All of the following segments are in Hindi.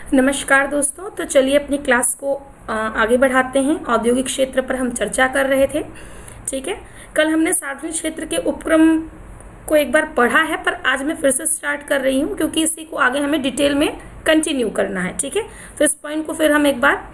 नमस्कार दोस्तों। तो चलिए अपनी क्लास को आगे बढ़ाते हैं। औद्योगिक क्षेत्र पर हम चर्चा कर रहे थे, ठीक है। कल हमने सार्वजनिक क्षेत्र के उपक्रम को एक बार पढ़ा है, पर आज मैं फिर से स्टार्ट कर रही हूँ क्योंकि इसी को आगे हमें डिटेल में कंटिन्यू करना है, ठीक है। तो इस पॉइंट को फिर हम एक बार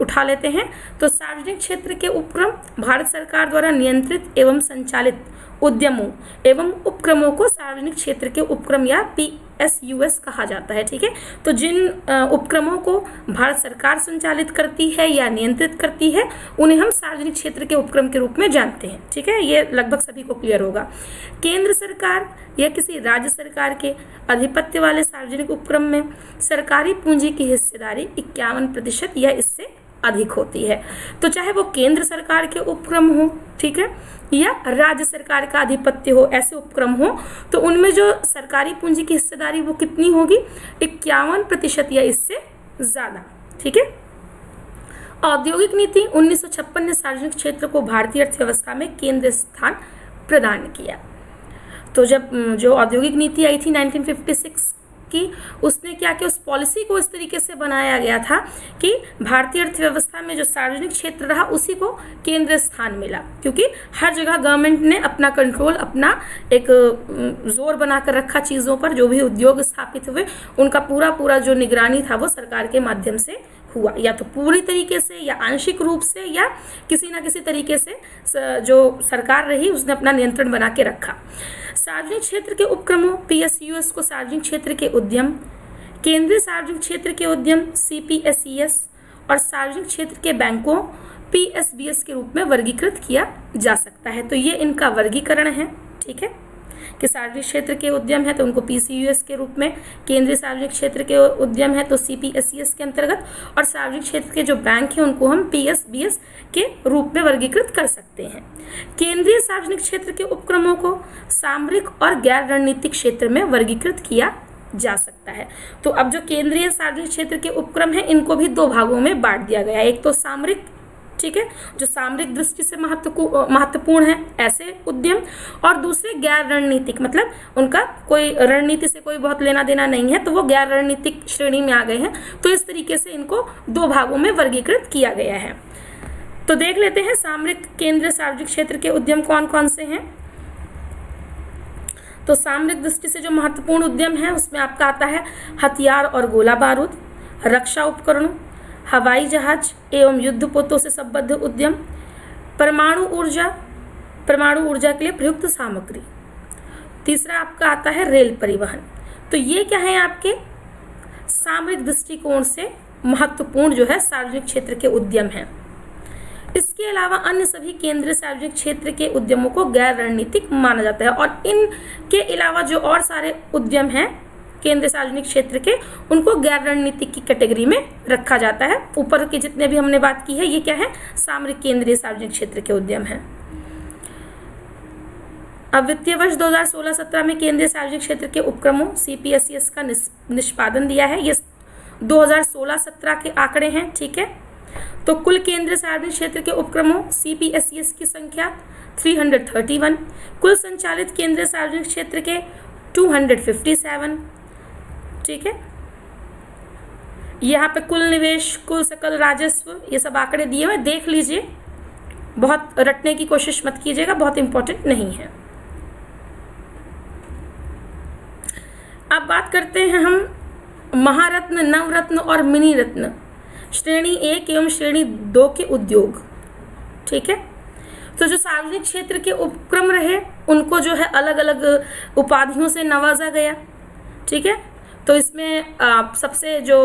उठा लेते हैं। तो सार्वजनिक क्षेत्र के उपक्रम भारत सरकार द्वारा नियंत्रित एवं संचालित उद्यमों एवं उपक्रमों को सार्वजनिक क्षेत्र के उपक्रम या PSUs कहा जाता है, ठीक है। तो जिन उपक्रमों को भारत सरकार संचालित करती है या नियंत्रित करती है उन्हें हम सार्वजनिक क्षेत्र के उपक्रम के रूप में जानते हैं, ठीक है। ये लगभग सभी को क्लियर होगा। केंद्र सरकार या किसी राज्य सरकार के आधिपत्य वाले सार्वजनिक उपक्रम में सरकारी पूंजी की हिस्सेदारी 51% या इससे अधिक होती है। तो चाहे वो केंद्र सरकार के उपक्रम हो, ठीक है, या राज्य सरकार का आधिपत्य हो, ऐसे उपक्रम हो, तो उनमें जो सरकारी पूंजी की हिस्सेदारी वो कितनी होगी? 51% या इससे ज्यादा, ठीक है। औद्योगिक नीति 1956 ने सार्वजनिक क्षेत्र को भारतीय अर्थव्यवस्था में केंद्रीय स्थान प्रदान किया। तो जब जो औद्योगिक नीति आई थी 1956 की, उसने क्या किया, उस पॉलिसी को इस तरीके से बनाया गया था कि भारतीय अर्थव्यवस्था में जो सार्वजनिक क्षेत्र रहा उसी को केंद्रीय स्थान मिला, क्योंकि हर जगह गवर्नमेंट ने अपना कंट्रोल, अपना एक जोर बनाकर रखा चीज़ों पर। जो भी उद्योग स्थापित हुए उनका पूरा जो निगरानी था वो सरकार के माध्यम से हुआ, या तो पूरी तरीके से या आंशिक रूप से या किसी ना किसी तरीके से जो सरकार रही उसने अपना नियंत्रण बना के रखा। सार्वजनिक क्षेत्र के उपक्रमों PSUs को सार्वजनिक क्षेत्र के उद्यम, केंद्रीय सार्वजनिक क्षेत्र के उद्यम CPSES और सार्वजनिक क्षेत्र के बैंकों PSBS के रूप में वर्गीकृत किया जा सकता है। तो ये इनका वर्गीकरण है, ठीक है, कि सार्वजनिक क्षेत्र के उद्यम है तो उनको PSUs के रूप में, केंद्रीय सार्वजनिक क्षेत्र के उद्यम है तो CPSES के अंतर्गत, और सार्वजनिक क्षेत्र के जो बैंक हैं उनको हम PSBS के रूप में वर्गीकृत कर सकते हैं। केंद्रीय सार्वजनिक क्षेत्र के उपक्रमों को सामरिक और गैर रणनीतिक क्षेत्र में वर्गीकृत किया जा सकता है। तो अब जो केंद्रीय सार्वजनिक क्षेत्र के उपक्रम हैं इनको भी दो भागों में बांट दिया गया है। एक तो सामरिक, ठीक है, जो सामरिक दृष्टि से महत्वपूर्ण है ऐसे उद्यम, और दूसरे गैर रणनीतिक, मतलब उनका कोई रणनीति से कोई बहुत लेना देना नहीं है, तो वो गैर रणनीतिक श्रेणी में आ गए हैं। तो इस तरीके से इनको दो भागों में वर्गीकृत किया गया है। तो देख लेते हैं सामरिक केंद्रीय सार्वजनिक क्षेत्र के उद्यम कौन कौन से हैं। तो सामरिक दृष्टि से जो महत्वपूर्ण उद्यम है उसमें आपका आता है हथियार और गोला बारूद, रक्षा उपकरणों, हवाई जहाज एवं युद्धपोतों से संबद्ध उद्यम, परमाणु ऊर्जा के लिए प्रयुक्त सामग्री। तीसरा आपका आता है रेल परिवहन। तो ये क्या है, आपके सामरिक दृष्टिकोण से महत्वपूर्ण जो है सार्वजनिक क्षेत्र के उद्यम हैं। इसके अलावा अन्य सभी केंद्रीय सार्वजनिक क्षेत्र के उद्यमों को गैर रणनीतिक माना जाता है, और इनके अलावा जो और सारे उद्यम हैं केंद्रीय सार्वजनिक क्षेत्र के, उनको गैर रणनीतिक की कैटेगरी में रखा जाता है। ऊपर के जितने भी हमने बात की है ये क्या है, सामरिक केंद्रीय सार्वजनिक क्षेत्र के उद्यम हैं। अब वित्तीय वर्ष 2016-17 में केंद्रीय सार्वजनिक क्षेत्र के उपक्रमों CPSES का निष्पादन दिया है। ये 2016-17 के आंकड़े हैं, ठीक है। तो कुल केंद्रीय सार्वजनिक क्षेत्र के उपक्रमों CPSES की संख्या 331, कुल संचालित केंद्रीय सार्वजनिक क्षेत्र के 257, ठीक है। यहाँ पे कुल निवेश, कुल सकल राजस्व, ये सब आंकड़े दिए हुए, देख लीजिए, बहुत रटने की कोशिश मत कीजिएगा, बहुत इंपॉर्टेंट नहीं है। अब बात करते हैं हम महारत्न, नवरत्न और मिनी रत्न श्रेणी 1 एवं श्रेणी 2 के उद्योग, ठीक है। तो जो सार्वजनिक क्षेत्र के उपक्रम रहे उनको जो है अलग अलग उपाधियों से नवाजा गया, ठीक है। तो इसमें सबसे जो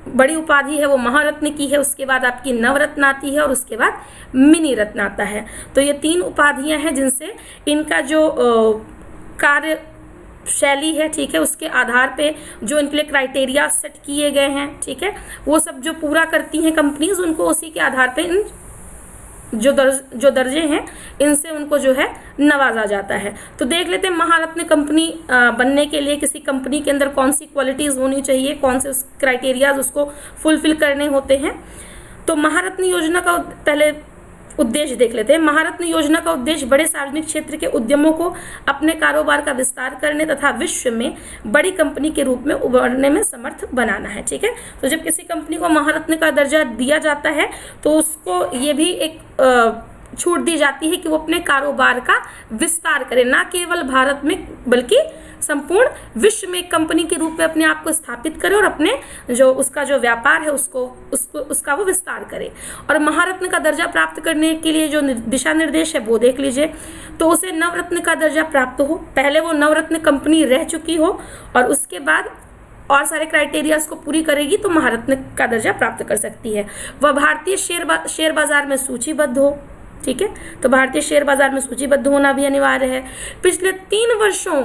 बड़ी उपाधि है वो महारत्न की है, उसके बाद आपकी नवरत्न आती है और उसके बाद मिनी रत्न आता है। तो ये 3 उपाधियां हैं जिनसे इनका जो कार्य शैली है, ठीक है, उसके आधार पे जो इनके लिए क्राइटेरिया सेट किए गए हैं, ठीक है, वो सब जो पूरा करती हैं कंपनीज, उनको उसी के आधार पे इन जो दर्जे हैं इनसे उनको जो है नवाजा जाता है। तो देख लेते हैं महारत्न कंपनी बनने के लिए किसी कंपनी के अंदर कौन सी क्वालिटीज़ होनी चाहिए, कौन से क्राइटेरियाज उसको फुलफिल करने होते हैं। तो महारत्न योजना का पहले उद्देश्य देख लेते हैं। महारत्न योजना का उद्देश्य बड़े सार्वजनिक क्षेत्र के उद्यमों को अपने कारोबार का विस्तार करने तथा विश्व में बड़ी कंपनी के रूप में उभरने में समर्थ बनाना है। ठीक है, तो जब किसी कंपनी को महारत्न का दर्जा दिया जाता है तो उसको ये भी एक छूट दी जाती है कि वो अपने कारोबार का विस्तार करे, ना केवल भारत में बल्कि संपूर्ण विश्व में एक कंपनी के रूप में अपने आप को स्थापित करे और अपने जो उसका जो व्यापार है उसका वो विस्तार करे। और महारत्न का दर्जा प्राप्त करने के लिए जो दिशा निर्देश है वो देख लीजिए। तो उसे नवरत्न का दर्जा प्राप्त हो, पहले वो नवरत्न कंपनी रह चुकी हो और उसके बाद और सारे क्राइटेरिया को पूरी करेगी तो महारत्न का दर्जा प्राप्त कर सकती है। वह भारतीय शेयर बाजार में सूचीबद्ध हो। ठीक है, तो भारतीय शेयर बाजार में सूचीबद्ध होना भी अनिवार्य है। पिछले 3 वर्षों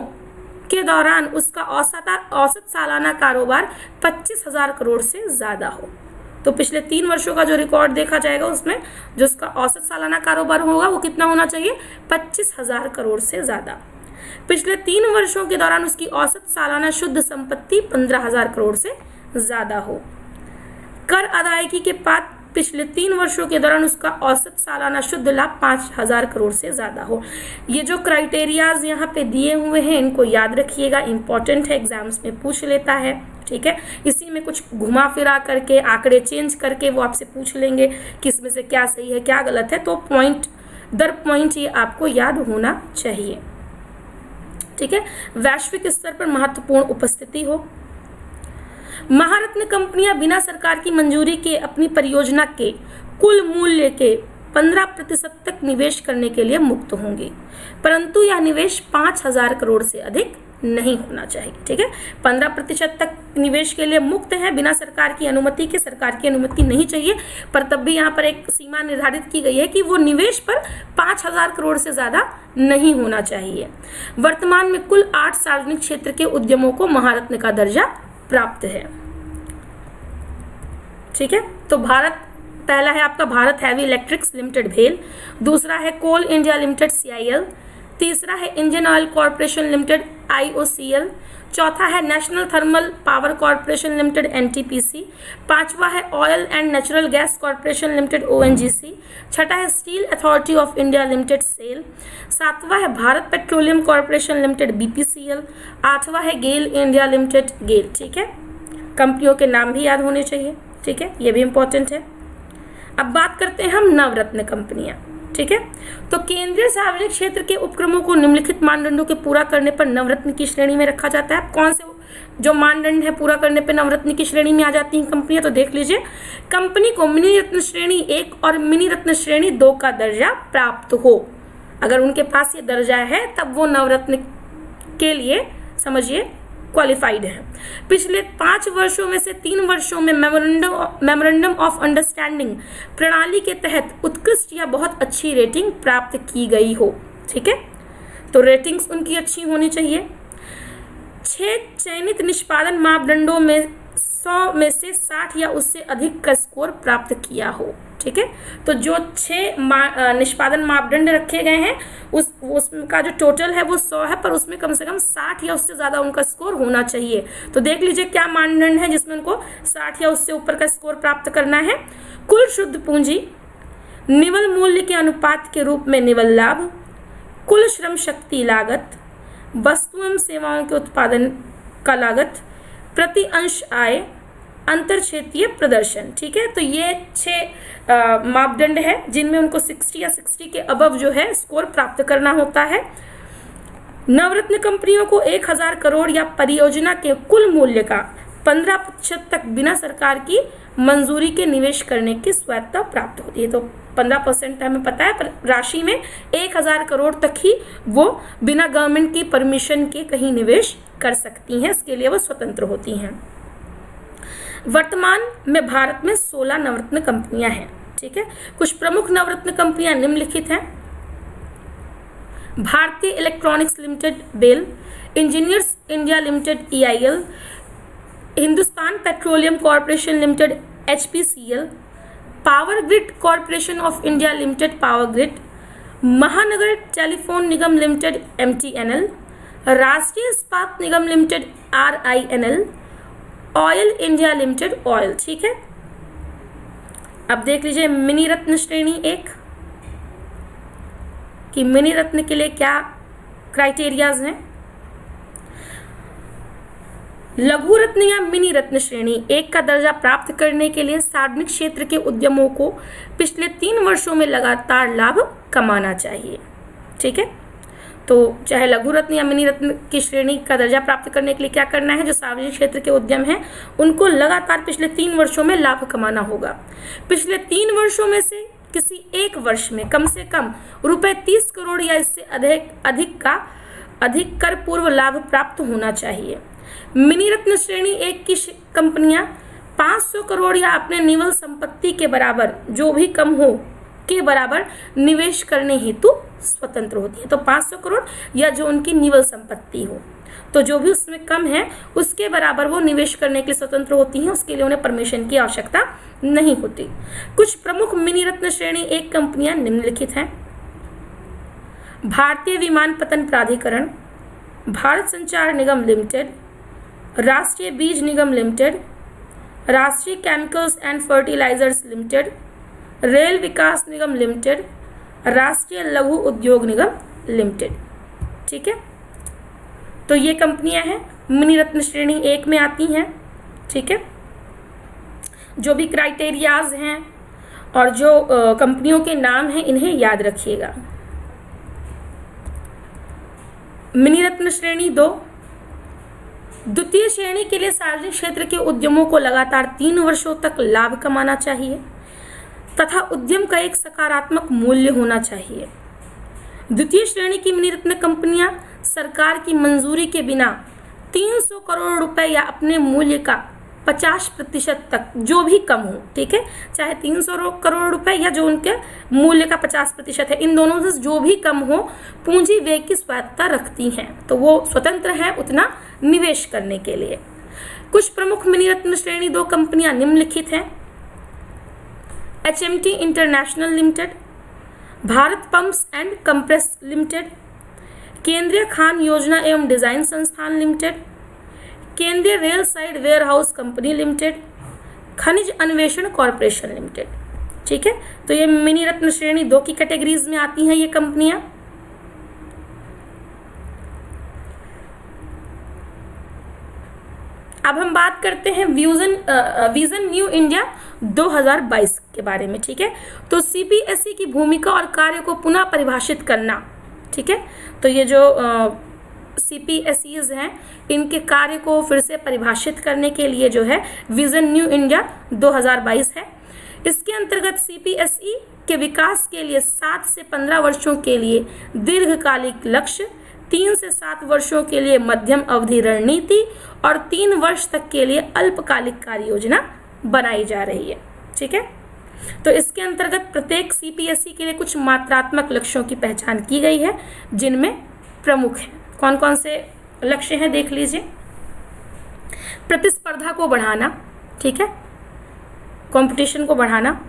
के दौरान उसका औसत सालाना कारोबार 25,000 करोड़ से ज्यादा हो। तो पिछले 3 वर्षों का जो रिकॉर्ड देखा जाएगा उसमें जो उसका औसत सालाना कारोबार होगा वो कितना होना चाहिए, 25,000 करोड़ से ज्यादा। पिछले 3 वर्षों के दौरान उसकी औसत सालाना शुद्ध संपत्ति 15,000 करोड़ से ज्यादा हो। कर अदायगी के बाद पिछले 3 वर्षों के दौरान उसका औसत सालाना शुद्ध लाभ 5,000 करोड़ से ज्यादा हो। ये जो क्राइटेरियाज यहाँ पे दिए हुए हैं इनको याद रखिएगा, इंपॉर्टेंट है, एग्जाम्स में पूछ लेता है। ठीक है, इसी में कुछ घुमा फिरा करके आंकड़े चेंज करके वो आपसे पूछ लेंगे कि इसमें से क्या सही है क्या गलत है, तो पॉइंट दर पॉइंट ये आपको याद होना चाहिए। ठीक है, वैश्विक स्तर पर महत्वपूर्ण उपस्थिति हो। महारत्न कंपनियां बिना सरकार की मंजूरी के अपनी परियोजना के कुल मूल्य के 15% तक निवेश करने के लिए मुक्त होंगी, परंतु यह निवेश 5,000 करोड़ से अधिक नहीं होना चाहिए। ठीक है, 15% तक निवेश के लिए मुक्त है बिना सरकार की अनुमति के, सरकार की अनुमति नहीं चाहिए, पर तब भी यहाँ पर एक सीमा निर्धारित की गई है कि वो निवेश पर 5,000 करोड़ से ज्यादा नहीं होना चाहिए। वर्तमान में कुल 8 सार्वजनिक क्षेत्र के उद्यमों को महारत्न का दर्जा प्राप्त है। ठीक है, तो पहला है आपका भारत हैवी इलेक्ट्रिक्स लिमिटेड भेल, दूसरा है कोल इंडिया लिमिटेड CIL, तीसरा है Indian oil corporation limited IOCL, चौथा है national thermal power corporation limited NTPC, पांचवा है oil and natural gas corporation limited ONGC, छठा है steel authority of India limited SAIL, सातवां है Bharat petroleum corporation limited BPCL, आठवां है गेल इंडिया लिमिटेड गेल। ठीक है, कंपनियों के नाम भी याद होने चाहिए। ठीक है, ये भी इंपॉर्टेंट है। अब बात करते हैं हम नवरत्न कंपनियां। ठीक है, तो केंद्रीय सार्वजनिक क्षेत्र के उपक्रमों को निम्नलिखित मानदंडों के पूरा करने पर नवरत्न की श्रेणी में रखा जाता है। कौन से जो मानदंड है पूरा करने पर नवरत्न की श्रेणी में आ जाती हैं कंपनियां, तो देख लीजिए। कंपनी को मिनी रत्न श्रेणी 1 और मिनी रत्न श्रेणी 2 का दर्जा प्राप्त हो। अगर उनके पास ये दर्जा है तब वो नवरत्न के लिए समझिए क्वालिफाइड है। पिछले 5 वर्षों में से 3 वर्षों में मेमोरेंडम ऑफ अंडरस्टैंडिंग प्रणाली के तहत उत्कृष्ट या बहुत अच्छी रेटिंग प्राप्त की गई हो। ठीक है, तो रेटिंग्स उनकी अच्छी होनी चाहिए। 6 चयनित निष्पादन मापदंडों में 100 में से 60 या उससे अधिक का स्कोर प्राप्त किया हो। ठीक है, तो जो 6 निष्पादन मापदंड रखे गए हैं उसका जो टोटल है वो 100 है, पर उसमें कम से कम 60 या उससे ज़्यादा उनका स्कोर होना चाहिए। तो देख लीजिए क्या मानदंड है जिसमें उनको 60 या उससे ऊपर का स्कोर प्राप्त करना है। कुल शुद्ध पूंजी, निवल मूल्य के अनुपात के रूप में निवल लाभ, कुल श्रम शक्ति लागत, वस्तु एवं सेवाओं के उत्पादन का लागत, प्रति अंश आय, अंतर क्षेत्रीय प्रदर्शन। ठीक है, तो ये 6 मापदंड है जिनमें उनको 60 या 60 के अबव जो है स्कोर प्राप्त करना होता है। नवरत्न कंपनियों को 1,000 करोड़ या परियोजना के कुल मूल्य का 15% तक बिना सरकार की मंजूरी के निवेश करने की स्वायत्तता प्राप्त होती है। तो 15% हमें पता है, पर राशि में 1,000 करोड़ तक ही वो बिना गवर्नमेंट की परमिशन के कहीं निवेश कर सकती हैं, इसके लिए वो स्वतंत्र होती हैं। वर्तमान में भारत में 16 नवरत्न कंपनियां हैं। ठीक है, कुछ प्रमुख नवरत्न कंपनियां निम्नलिखित हैं। Bharatiya electronics limited BEL, engineers India limited EIL, Hindustan petroleum corporation limited HPCL, power grid corporation of India limited power grid, Mahanagar telephone Nigam limited MTNL, Rashtriya Ispat Nigam limited RINL, oil India limited oil. ठीक है, अब देख लीजिए मिनी रत्न श्रेणी 1, कि मिनी रत्न के लिए क्या क्राइटेरियाज हैं। लघु रत्न या मिनी रत्न श्रेणी 1 का दर्जा प्राप्त करने के लिए सार्वजनिक क्षेत्र के उद्यमों को पिछले 3 वर्षों में लगातार लाभ कमाना चाहिए। ठीक है, तो चाहे लघु रत्न या मिनी रत्न की श्रेणी का दर्जा प्राप्त करने के लिए क्या करना है, जो सार्वजनिक क्षेत्र के उद्यम हैं उनको लगातार पिछले 3 वर्षों में लाभ कमाना होगा। पिछले 3 वर्षों में से किसी एक वर्ष में कम से कम रुपए 30 करोड़ या इससे अधिक कर पूर्व लाभ प्राप्त होना चाहिए। मिनी रत्न श्रेणी 1 की कंपनियां 500 करोड़ या अपने निवल संपत्ति के बराबर जो भी कम हो के बराबर निवेश करने हेतु स्वतंत्र होती है। तो 500 करोड़ या जो उनकी निवल संपत्ति हो, तो जो भी उसमें कम है उसके बराबर वो निवेश करने के लिए स्वतंत्र होती हैं, उसके लिए उन्हें परमिशन की आवश्यकता नहीं होती। कुछ प्रमुख मिनी रत्न श्रेणी 1 कंपनियां निम्नलिखित हैं। भारतीय विमानपत्तन प्राधिकरण, भारत संचार निगम लिमिटेड, राष्ट्रीय बीज निगम लिमिटेड, राष्ट्रीय chemicals and fertilisers limited, rail विकास निगम लिमिटेड, राष्ट्रीय लघु उद्योग निगम लिमिटेड। ठीक है, तो ये कंपनियां हैं मिनी रत्न श्रेणी 1 में आती हैं। ठीक है, जो भी क्राइटेरियाज हैं और जो कंपनियों के नाम हैं इन्हें याद रखिएगा। मिनी रत्न श्रेणी 2, द्वितीय श्रेणी के लिए सार्वजनिक क्षेत्र के उद्यमों को लगातार 3 वर्षों तक लाभ कमाना चाहिए तथा उद्यम का एक सकारात्मक मूल्य होना चाहिए। द्वितीय श्रेणी की मिनी रत्न कंपनियां सरकार की मंजूरी के बिना 300 करोड़ रुपए या अपने मूल्य का 50% तक जो भी कम हो, ठीक है, चाहे 300 करोड़ रुपए या जो उनके मूल्य का 50% है, इन दोनों से जो भी कम हो पूंजी व्यय की स्वायत्तता रखती हैं, तो वो स्वतंत्र है उतना निवेश करने के लिए। कुछ प्रमुख मिनी रत्न श्रेणी 2 कंपनियां निम्नलिखित हैं। HMT international limited, Bharat pumps and compress limited, केंद्रीय खान योजना एवं डिजाइन संस्थान लिमिटेड, केंद्रीय rail side warehouse company limited, खनिज अन्वेषण कॉरपोरेशन लिमिटेड। ठीक है, तो ये मिनी रत्न श्रेणी 2 की कैटेगरीज में आती हैं ये कंपनियां। अब हम बात करते हैं विजन न्यू इंडिया 2022 के बारे में। ठीक है, तो CPSE की भूमिका और कार्य को पुनः परिभाषित करना। ठीक है, तो ये जो CPSEs हैं इनके कार्य को फिर से परिभाषित करने के लिए जो है विजन न्यू इंडिया 2022 है। इसके अंतर्गत CPSE के विकास के लिए 7 से 15 वर्षों के लिए दीर्घकालिक लक्ष्य, 3 से 7 वर्षों के लिए मध्यम अवधि रणनीति और 3 वर्ष तक के लिए अल्पकालिक कार्य योजना बनाई जा रही है। ठीक है, तो इसके अंतर्गत प्रत्येक CPSE के लिए कुछ मात्रात्मक लक्ष्यों की पहचान की गई है जिनमें प्रमुख है। कौन कौन से लक्ष्य हैं देख लीजिए। प्रतिस्पर्धा को बढ़ाना, ठीक है, कंपटीशन को बढ़ाना,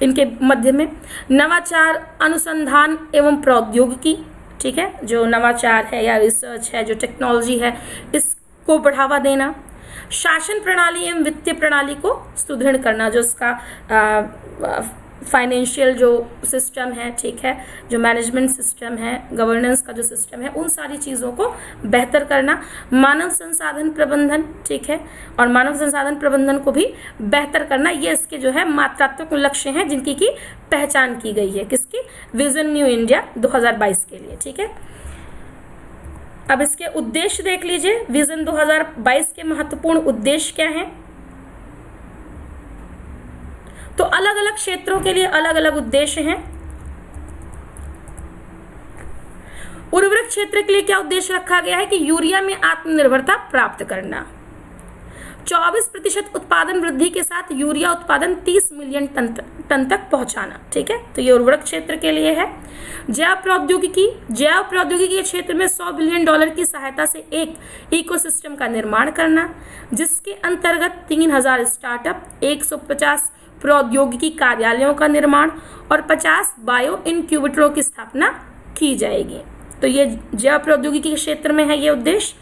इनके मध्य में नवाचार, अनुसंधान एवं प्रौद्योगिकी, ठीक है, जो नवाचार है या रिसर्च है, जो टेक्नोलॉजी है, इसको बढ़ावा देना, शासन प्रणाली एवं वित्तीय प्रणाली को सुदृढ़ करना, जो इसका फाइनेंशियल जो सिस्टम है, ठीक है, जो मैनेजमेंट सिस्टम है, गवर्नेंस का जो सिस्टम है, उन सारी चीज़ों को बेहतर करना, मानव संसाधन प्रबंधन, ठीक है, और मानव संसाधन प्रबंधन को भी बेहतर करना, ये इसके जो है मात्रात्मक लक्ष्य हैं जिनकी की पहचान की गई है किसकी, विजन न्यू इंडिया 2022 के लिए। ठीक है, अब इसके उद्देश्य देख लीजिए। विजन 2022 के महत्वपूर्ण उद्देश्य क्या हैं? तो अलग अलग क्षेत्रों के लिए अलग अलग उद्देश्य हैं। उर्वरक क्षेत्र के लिए क्या उद्देश्य रखा गया है कि यूरिया में आत्मनिर्भरता प्राप्त करना, 24% उत्पादन वृद्धि के साथ यूरिया उत्पादन 30 मिलियन टन तक पहुंचाना। ठीक है, तो ये उर्वरक क्षेत्र के लिए है। जैव प्रौद्योगिकी के क्षेत्र में $100 बिलियन की सहायता से एक इकोसिस्टम का निर्माण करना, जिसके अंतर्गत 3000 स्टार्टअप, 150 प्रौद्योगिकी कार्यालयों का निर्माण और 50 बायो इनक्यूबेटरों की स्थापना की जाएगी। तो ये जैव प्रौद्योगिकी के क्षेत्र में है ये उद्देश्य।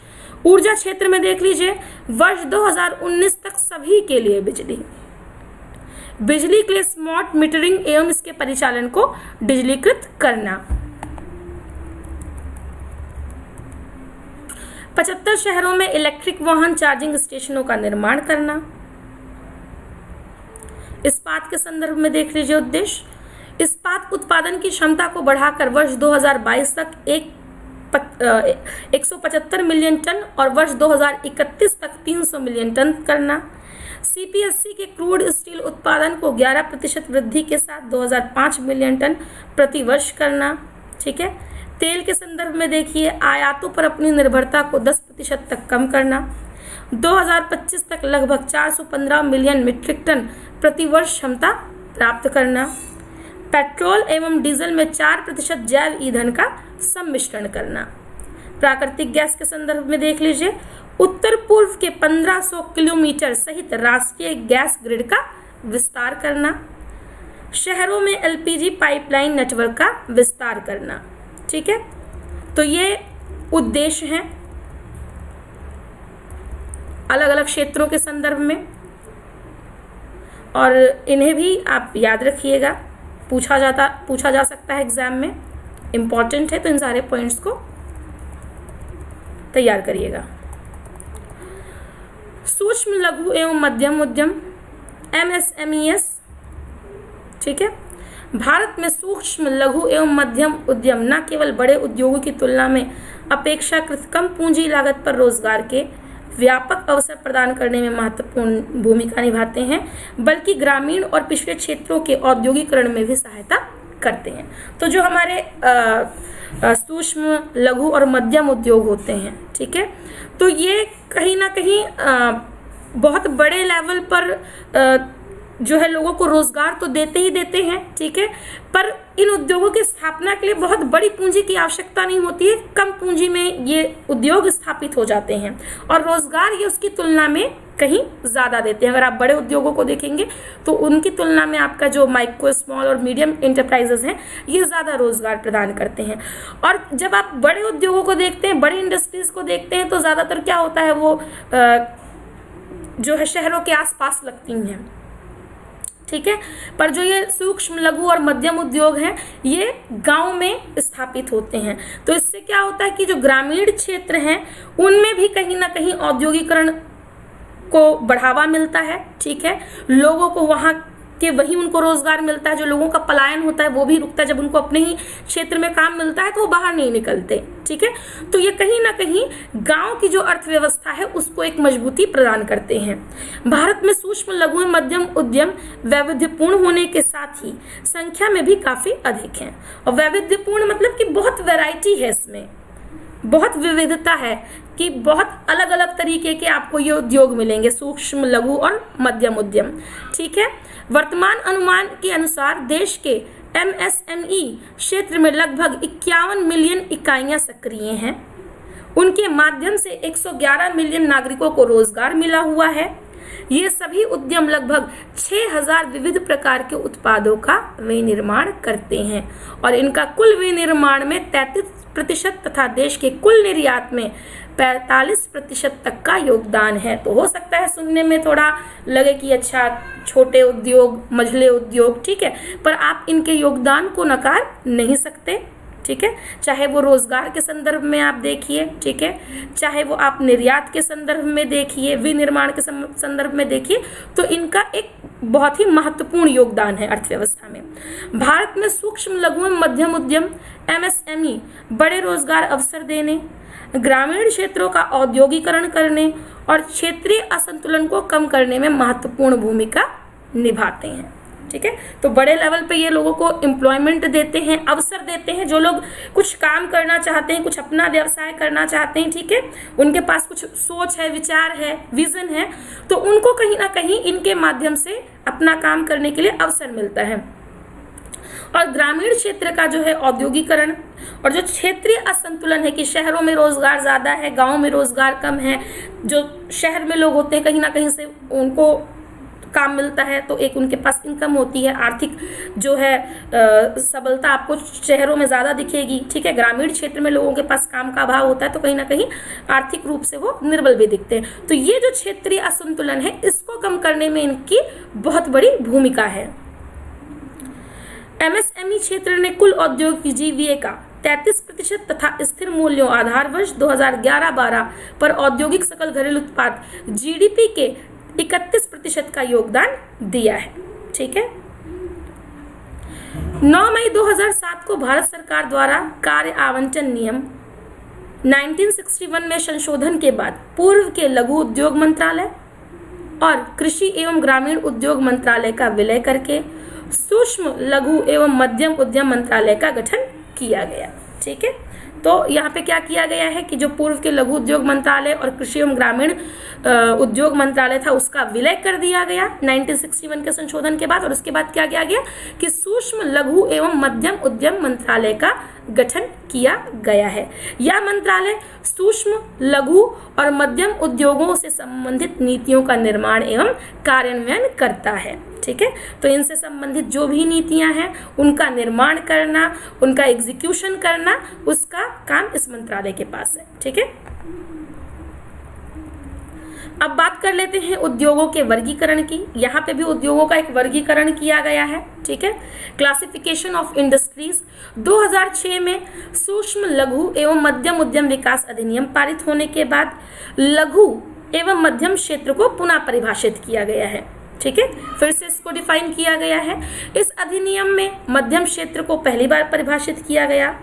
ऊर्जा क्षेत्र में देख लीजिए, वर्ष 2019 तक सभी के लिए बिजली के लिए स्मार्ट मीटरिंग एवं इसके परिचालन को डिजिटलीकृत करना। 75 शहरों में इलेक्ट्रिक वाहन चार्जिंग स्टेशनों का निर्माण करना। इस्पात के संदर्भ में देख लीजिए उद्देश्य, इस्पात उत्पादन की क्षमता को बढ़ाकर वर्ष 2022 तक 175 मिलियन टन और वर्ष 2031 तक 300 मिलियन टन करना। सीपीएससी के क्रूड स्टील उत्पादन को 11% वृद्धि के साथ 2005 मिलियन टन प्रति वर्ष करना। ठीक है। तेल के संदर्भ में देखिए, आयातों पर अपनी निर्भरता को 10% तक कम करना। 2025 तक लगभग 415 मिलियन मीट्रिक टन प्रति वर्ष क्षमता प्राप्त करना। पेट्रोल एवं डीजल में 4% जैव ईंधन का सम्मिश्रण करना। प्राकृतिक गैस के संदर्भ में देख लीजिए, उत्तर पूर्व के 1500 किलोमीटर सहित राष्ट्रीय गैस ग्रिड का विस्तार करना। शहरों में एलपीजी पाइपलाइन नेटवर्क का विस्तार करना। ठीक है, तो ये उद्देश्य हैं अलग अलग क्षेत्रों के संदर्भ में, और इन्हें भी आप याद रखिएगा, पूछा जा सकता है एग्जाम में, इम्पॉर्टेंट है, तो इन सारे पॉइंट्स को तैयार करिएगा। सूक्ष्म लघु एवं मध्यम उद्यम MSMEs। ठीक है, भारत में सूक्ष्म लघु एवं मध्यम उद्यम न केवल बड़े उद्योगों की तुलना में अपेक्षाकृत कम पूंजी लागत पर रोजगार के व्यापक अवसर प्रदान करने में महत्वपूर्ण भूमिका निभाते हैं, बल्कि ग्रामीण और पिछड़े क्षेत्रों के औद्योगिकरण में भी सहायता करते हैं। तो जो हमारे सूक्ष्म लघु और मध्यम उद्योग होते हैं, ठीक है, तो ये कहीं ना कहीं बहुत बड़े लेवल पर जो है लोगों को रोजगार तो देते ही देते हैं। ठीक है, पर इन उद्योगों की स्थापना के लिए बहुत बड़ी पूंजी की आवश्यकता नहीं होती है, कम पूंजी में ये उद्योग स्थापित हो जाते हैं और रोजगार ये उसकी तुलना में कहीं ज़्यादा देते हैं। अगर आप बड़े उद्योगों को देखेंगे तो उनकी तुलना में आपका जो माइक्रो, स्मॉल और मीडियम इंटरप्राइजेज हैं ये ज़्यादा रोजगार प्रदान करते हैं। और जब आप बड़े उद्योगों को देखते हैं, बड़ी इंडस्ट्रीज को देखते हैं, तो ज़्यादातर क्या होता है, वो जो है शहरों के आसपास लगती हैं। ठीक है, पर जो ये सूक्ष्म लघु और मध्यम उद्योग हैं ये गांव में स्थापित होते हैं। तो इससे क्या होता है कि जो ग्रामीण क्षेत्र हैं उनमें भी कहीं ना कहीं औद्योगिकरण को बढ़ावा मिलता है। ठीक है, लोगों को वहाँ के वही उनको रोजगार मिलता है, जो लोगों का पलायन होता है वो भी रुकता है। जब उनको अपने ही क्षेत्र में काम मिलता है तो वो बाहर नहीं निकलते। ठीक है, तो ये कहीं ना कहीं गांव की जो अर्थव्यवस्था है उसको एक मजबूती प्रदान करते हैं। भारत में सूक्ष्म लघु एवं मध्यम उद्यम वैविध्यपूर्ण होने के साथ ही संख्या में भी काफी अधिक हैं। और वैविध्यपूर्ण मतलब कि बहुत वैरायटी है, इसमें बहुत विविधता है कि बहुत अलग अलग तरीके के आपको ये उद्योग मिलेंगे, सूक्ष्म लघु और मध्यम उद्यम। ठीक है, वर्तमान अनुमान के अनुसार देश के MSME क्षेत्र में लगभग 51 मिलियन इकाइयां सक्रिय हैं। उनके माध्यम से 111 मिलियन नागरिकों को रोजगार मिला हुआ है। ये सभी उद्यम लगभग 6000 विविध प्रकार के उत्पादों का विनिर्माण करते हैं और इनका कुल विनिर्माण में 33% तथा देश के कुल निर्यात में 45% तक का योगदान है। तो हो सकता है सुनने में थोड़ा लगे कि अच्छा छोटे उद्योग, मझले उद्योग, ठीक है, पर आप इनके योगदान को नकार नहीं सकते। ठीक है, चाहे वो रोजगार के संदर्भ में आप देखिए, ठीक है, चाहे वो आप निर्यात के संदर्भ में देखिए, विनिर्माण के संदर्भ में देखिए, तो इनका एक बहुत ही महत्वपूर्ण योगदान है अर्थव्यवस्था में। भारत में सूक्ष्म लघु एवं मध्यम उद्यम MSME बड़े रोजगार अवसर देने, ग्रामीण क्षेत्रों का औद्योगिकरण करने और क्षेत्रीय असंतुलन को कम करने में महत्वपूर्ण भूमिका निभाते हैं। ठीक है, तो बड़े लेवल पे ये लोगों को एम्प्लॉयमेंट देते हैं, अवसर देते हैं। जो लोग कुछ काम करना चाहते हैं, कुछ अपना व्यवसाय करना चाहते हैं, ठीक है, उनके पास कुछ सोच है, विचार है, विजन है, तो उनको कहीं ना कहीं इनके माध्यम से अपना काम करने के लिए अवसर मिलता है। और ग्रामीण क्षेत्र का जो है औद्योगिकरण और जो क्षेत्रीय असंतुलन है कि शहरों में रोजगार ज़्यादा है, गाँव में रोजगार कम है, जो शहर में लोग होते हैं कहीं ना कहीं से उनको काम मिलता है तो एक उनके पास इनकम होती है, आर्थिक जो है सबलता आपको शहरों में ज़्यादा दिखेगी। ठीक है, ग्रामीण क्षेत्र में लोगों के पास काम का अभाव होता है तो कहीं ना कहीं आर्थिक रूप से वो निर्बल भी दिखते हैं। तो ये जो क्षेत्रीय असंतुलन है इसको कम करने में इनकी बहुत बड़ी भूमिका है। MSME क्षेत्र ने कुल औद्योगिक जीवीए का 33% तथा स्थिर मूल्यों आधार वर्ष 2011-12 पर औद्योगिक सकल घरेलू उत्पाद जीडीपी के 31% का योगदान दिया है। ठीक है। 9 मई 2007 को भारत सरकार द्वारा कार्य आवंटन नियम 1961 में संशोधन के बाद पूर्व के लघु उद्योग मंत्रालय और कृषि एवं ग्रामीण उद्योग मंत्रालय का विलय करके सूक्ष्म लघु एवं मध्यम उद्यम मंत्रालय का गठन किया गया। ठीक है। तो यहाँ पे क्या किया गया है कि जो पूर्व के लघु उद्योग मंत्रालय और कृषि एवं ग्रामीण उद्योग मंत्रालय था उसका विलय कर दिया गया 1961 के संशोधन के बाद, और उसके बाद क्या किया गया कि सूक्ष्म लघु एवं मध्यम उद्यम मंत्रालय का गठन किया गया है। यह मंत्रालय सूक्ष्म लघु और मध्यम उद्योगों से संबंधित नीतियों का निर्माण एवं कार्यान्वयन करता है। ठीक है। तो इनसे संबंधित जो भी नीतियां हैं उनका निर्माण करना, उनका एग्जीक्यूशन करना, उसका काम इस मंत्रालय के पास है। ठीक है। अब बात कर लेते हैं उद्योगों के वर्गीकरण की। यहाँ पे भी उद्योगों का एक वर्गीकरण किया गया है। ठीक है। क्लासिफिकेशन ऑफ इंडस्ट्रीज 2006 में सूक्ष्म लघु एवं मध्यम उद्यम विकास अधिनियम पारित होने के बाद लघु एवं मध्यम क्षेत्र को पुनः परिभाषित किया गया है। ठीक है। फिर से इसको डिफाइन किया गया है। इस अधिनियम में मध्यम क्षेत्र को पहली बार परिभाषित किया गया।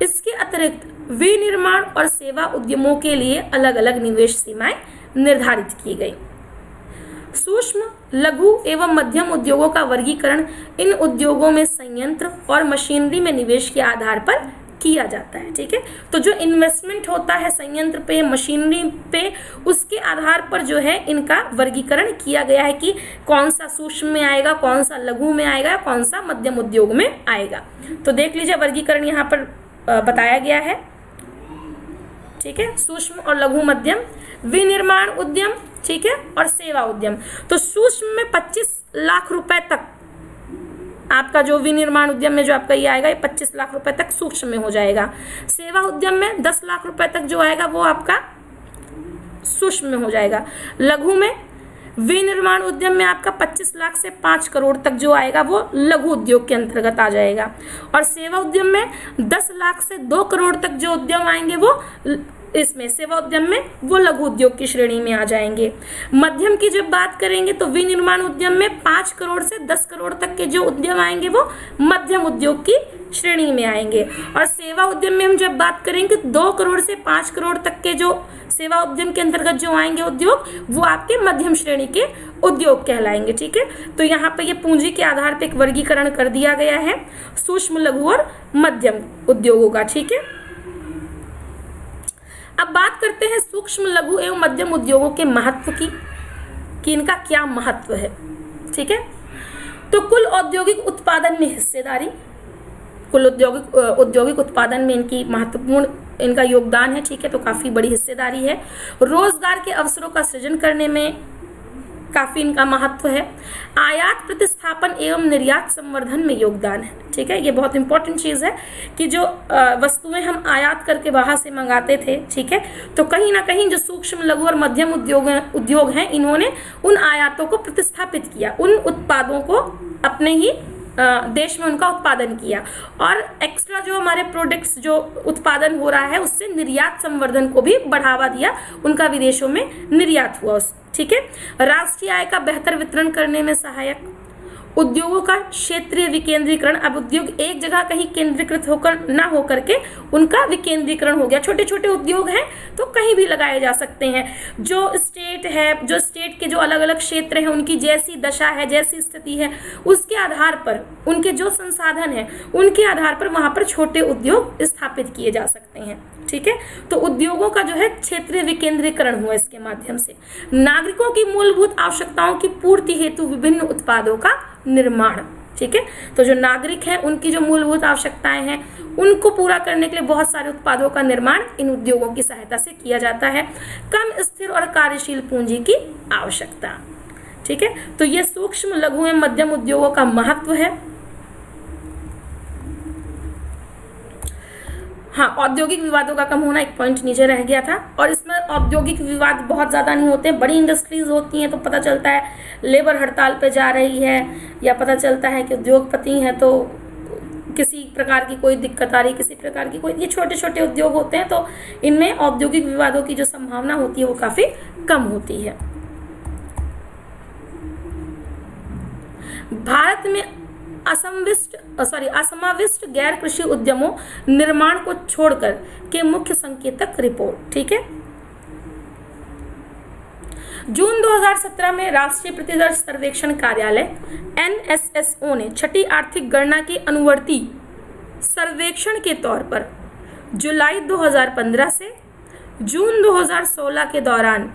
इसके अतिरिक्त विनिर्माण और सेवा उद्यमों के लिए अलग अलग निवेश सीमाएं निर्धारित की गई। सूक्ष्म लघु एवं मध्यम उद्योगों का वर्गीकरण इन उद्योगों में संयंत्र और मशीनरी में निवेश के आधार पर किया जाता है। ठीक है। तो जो इन्वेस्टमेंट होता है संयंत्र पे, मशीनरी पे, उसके आधार पर जो है इनका वर्गीकरण किया गया है कि कौन सा सूक्ष्म में आएगा, कौन सा लघु में आएगा, कौन सा मध्यम उद्योग में आएगा। तो देख लीजिए वर्गीकरण यहाँ पर बताया गया है। ठीक है। सूक्ष्म और लघु मध्यम, विनिर्माण उद्यम, ठीक है, और सेवा उद्यम। तो सूक्ष्म में 25 लाख रुपए तक आपका जो विनिर्माण उद्यम में जो आपका ये आएगा, ये 25 लाख रुपए तक सूक्ष्म में हो जाएगा। सेवा उद्यम में 10 लाख रुपए तक जो आएगा वो आपका सूक्ष्म में हो जाएगा। लघु में, विनिर्माण उद्यम में आपका 25 लाख से 5 करोड़ तक जो आएगा वो लघु उद्योग के अंतर्गत आ जाएगा। और सेवा उद्यम में 10 लाख से 2 करोड़ तक जो उद्यम आएंगे वो इसमें सेवा उद्यम में वो लघु उद्योग की श्रेणी में आ जाएंगे। मध्यम की जब बात करेंगे तो विनिर्माण उद्यम में 5 करोड़ से 10 करोड़ तक के जो उद्यम आएंगे वो मध्यम उद्योग की श्रेणी में आएंगे। और सेवा उद्यम में हम जब बात करेंगे 2 करोड़ से 5 करोड़ तक के जो सेवा उद्यम के अंतर्गत जो आएंगे उद्योग वो आपके मध्यम श्रेणी के उद्योग कहलाएंगे। ठीक है। तो यहाँ पे ये पूंजी के आधार पे एक वर्गीकरण कर दिया गया है सूक्ष्म लघु और मध्यम उद्योगों का। ठीक है। अब बात करते हैं सूक्ष्म लघु एवं मध्यम उद्योगों के महत्व की कि इनका क्या महत्व है। ठीक है। तो कुल औद्योगिक उत्पादन में हिस्सेदारी, कुल औद्योगिक उत्पादन में इनकी महत्वपूर्ण इनका योगदान है। ठीक है। तो काफी बड़ी हिस्सेदारी है। रोजगार के अवसरों का सृजन करने में काफी इनका महत्व है। आयात प्रतिस्थापन एवं निर्यात संवर्धन में योगदान है। ठीक है। ये बहुत इंपॉर्टेंट चीज है कि जो वस्तुएं हम आयात करके बाहर से मंगाते थे, ठीक है, तो कहीं ना कहीं जो सूक्ष्म लघु और मध्यम उद्योग हैं इन्होंने उन आयातों को प्रतिस्थापित किया, उन उत्पादों को अपने ही देश में उनका उत्पादन किया और एक्स्ट्रा जो हमारे प्रोडक्ट्स जो उत्पादन हो रहा है उससे निर्यात संवर्धन को भी बढ़ावा दिया, उनका विदेशों में निर्यात हुआ। ठीक है। राष्ट्रीय आय का बेहतर वितरण करने में सहायक, उद्योगों का क्षेत्रीय विकेंद्रीकरण, अब उद्योग एक जगह कहीं केंद्रीकृत होकर ना होकर के उनका विकेंद्रीकरण हो गया। छोटे छोटे उद्योग हैं तो कहीं भी लगाए जा सकते हैं। जो स्टेट है, जो स्टेट के जो अलग अलग क्षेत्र हैं उनकी जैसी दशा है, जैसी स्थिति है, उसके आधार पर उनके जो संसाधन है उनके आधार पर वहां पर छोटे उद्योग स्थापित किए जा सकते हैं। ठीक है। तो उद्योगों का जो है क्षेत्रीय विकेंद्रीकरण हुआ इसके माध्यम से। नागरिकों की मूलभूत आवश्यकताओं की पूर्ति हेतु विभिन्न उत्पादों का निर्माण। ठीक है। तो जो नागरिक हैं उनकी जो मूलभूत आवश्यकताएं हैं उनको पूरा करने के लिए बहुत सारे उत्पादों का निर्माण इन उद्योगों की सहायता से किया जाता है। कम स्थिर और कार्यशील पूंजी की आवश्यकता। ठीक है। तो ये सूक्ष्म लघु एवं मध्यम उद्योगों का महत्व है। हाँ, औद्योगिक विवादों का कम होना एक पॉइंट नीचे रह गया था और इसमें औद्योगिक विवाद बहुत ज़्यादा नहीं होते। बड़ी इंडस्ट्रीज होती हैं तो पता चलता है लेबर हड़ताल पे जा रही है या पता चलता है कि उद्योगपति हैं तो किसी प्रकार की कोई दिक्कत आ रही, किसी प्रकार की कोई, ये छोटे छोटे उद्योग होते हैं, तो इनमें औद्योगिक विवादों की जो संभावना होती है वो काफी कम होती है। भारत में असमाविष्ट गैर कृषि उद्यमों निर्माण को छोड़कर के मुख्य संकेतक रिपोर्ट। ठीक है, जून 2017 में राष्ट्रीय प्रतिदर्श सर्वेक्षण कार्यालय NSSO ने छठी आर्थिक गणना की अनुवर्ती सर्वेक्षण के तौर पर जुलाई 2015 से जून 2016 के दौरान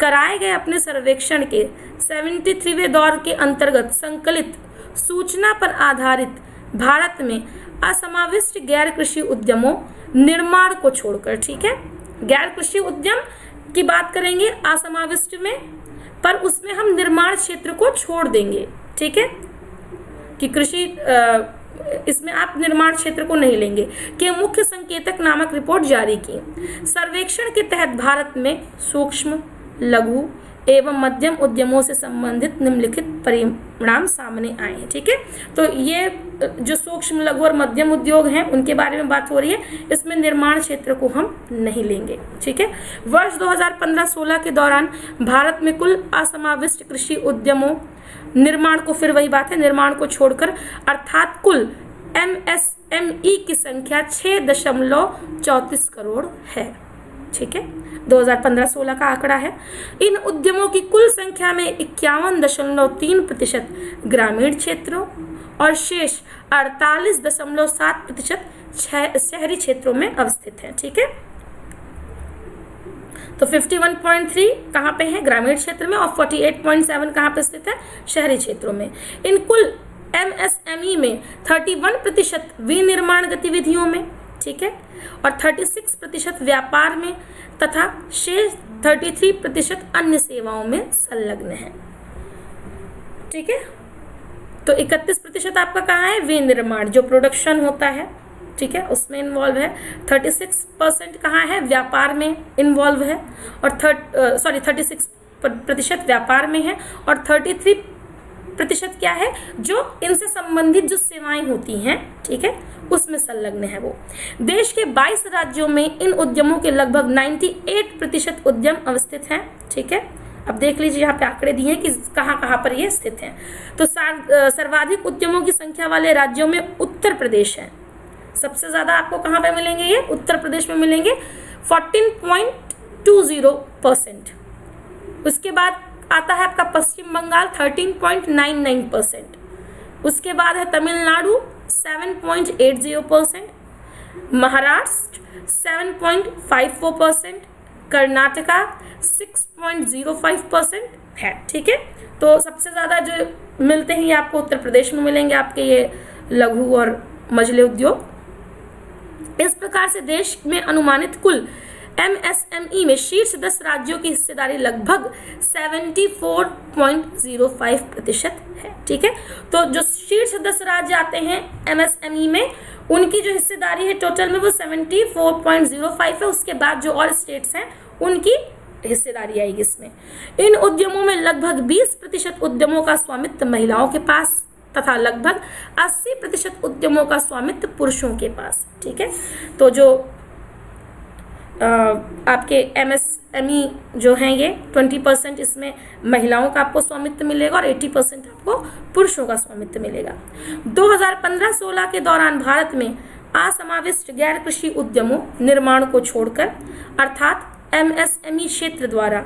कराए गए अपने सर्वेक्षण के 73वें दौर के अंतर्गत संकलित सूचना पर आधारित भारत में असमाविष्ट गैर कृषि उद्यमों निर्माण को छोड़कर, ठीक है, गैर कृषि उद्यम की बात करेंगे असमाविष्ट में, पर उसमें हम निर्माण क्षेत्र को छोड़ देंगे। ठीक है, कि कृषि इसमें आप निर्माण क्षेत्र को नहीं लेंगे, के मुख्य संकेतक नामक रिपोर्ट जारी की। सर्वेक्षण के तहत भारत में सूक्ष्म, लघु एवं मध्यम उद्यमों से संबंधित निम्नलिखित परिणाम सामने आए हैं। ठीक है, तो ये जो सूक्ष्म, लघु और मध्यम उद्योग हैं उनके बारे में बात हो रही है, इसमें निर्माण क्षेत्र को हम नहीं लेंगे। ठीक है, वर्ष 2015-16 के दौरान भारत में कुल असमाविष्ट कृषि उद्यमों निर्माण को, फिर वही बात है, निर्माण को छोड़कर, अर्थात कुल MSME की संख्या 6.34 करोड़ है। ठीक है, 2015-16 का आंकड़ा है। इन उद्यमों की कुल संख्या में 51.3% ग्रामीण क्षेत्रों और शेष 48.7% शहरी क्षेत्रों में अवस्थित है। ठीक है, तो 51.3 कहाँ पे है? ग्रामीण क्षेत्र में, और 48.7 कहाँ पे स्थित है? शहरी क्षेत्रों में। इन कुल MSME में 31% विनिर्माण गतिविधियों में, ठीक है, और 36% व्यापार में तथा शेष 33% अन्य सेवाओं में संलग्न है। ठीक है, तो 31% आपका कहाँ है? विनिर्माण, जो प्रोडक्शन होता है, ठीक है, उसमें इन्वॉल्व है। 36% कहाँ है? व्यापार में इन्वॉल्व है, और 36% व्यापार में है, और 33% क्या है? जो इनसे संबंधित जो सेवाएं होती हैं, ठीक है, उसमें संलग्न है वो। देश के 22 राज्यों में इन उद्यमों के लगभग 98% उद्यम अवस्थित हैं। ठीक है, अब देख लीजिए यहाँ पे आंकड़े दिए हैं कि कहाँ कहाँ पर ये स्थित हैं। तो सर्वाधिक उद्यमों की संख्या वाले राज्यों में उत्तर प्रदेश है। सबसे ज्यादा आपको कहाँ पे मिलेंगे? ये उत्तर प्रदेश में मिलेंगे, 14.20%। उसके बाद आता है आपका पश्चिम बंगाल, 13.99%। उसके बाद है तमिलनाडु, 7.80%, महाराष्ट्र 7.54%, कर्नाटका 6.05% है। ठीक है, तो सबसे ज़्यादा जो मिलते हैं ये आपको उत्तर प्रदेश में मिलेंगे, आपके ये लघु और मझले उद्योग। इस प्रकार से देश में अनुमानित कुल MSME में शीर्ष 10 राज्यों की हिस्सेदारी लगभग 74.05% है। ठीक है, तो जो शीर्ष 10 राज्य आते हैं MSME में, उनकी जो हिस्सेदारी है टोटल में वो 74.05 है। उसके बाद जो और स्टेट्स हैं उनकी हिस्सेदारी आएगी इसमें। इन उद्यमों में लगभग 20% उद्यमों का स्वामित्व महिलाओं के पास तथा लगभग 80% उद्यमों का स्वामित्व पुरुषों के पास। ठीक है, तो जो आपके MSME जो हैं ये 20% इसमें महिलाओं का आपको स्वामित्व मिलेगा और 80% आपको पुरुषों का स्वामित्व मिलेगा। 2015-16 के दौरान भारत में असमाविष्ट गैर कृषि उद्यमों निर्माण को छोड़कर, अर्थात MSME क्षेत्र द्वारा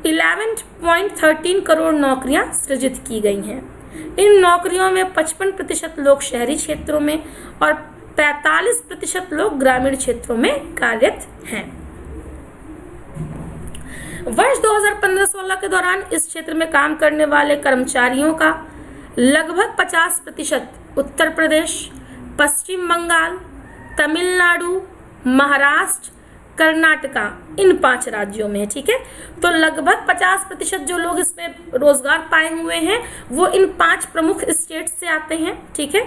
11.13 करोड़ नौकरियां सृजित की गई हैं। इन नौकरियों में 55% लोग शहरी क्षेत्रों में और 45% लोग ग्रामीण क्षेत्रों में कार्यरत हैं। वर्ष 2015-16 के दौरान इस क्षेत्र में काम करने वाले कर्मचारियों का लगभग 50% उत्तर प्रदेश, पश्चिम बंगाल, तमिलनाडु, महाराष्ट्र, कर्नाटका, इन 5 राज्यों में है। ठीक है, तो लगभग 50% जो लोग इसमें रोजगार पाए हुए हैं वो इन 5 प्रमुख स्टेट से आते हैं। ठीक है,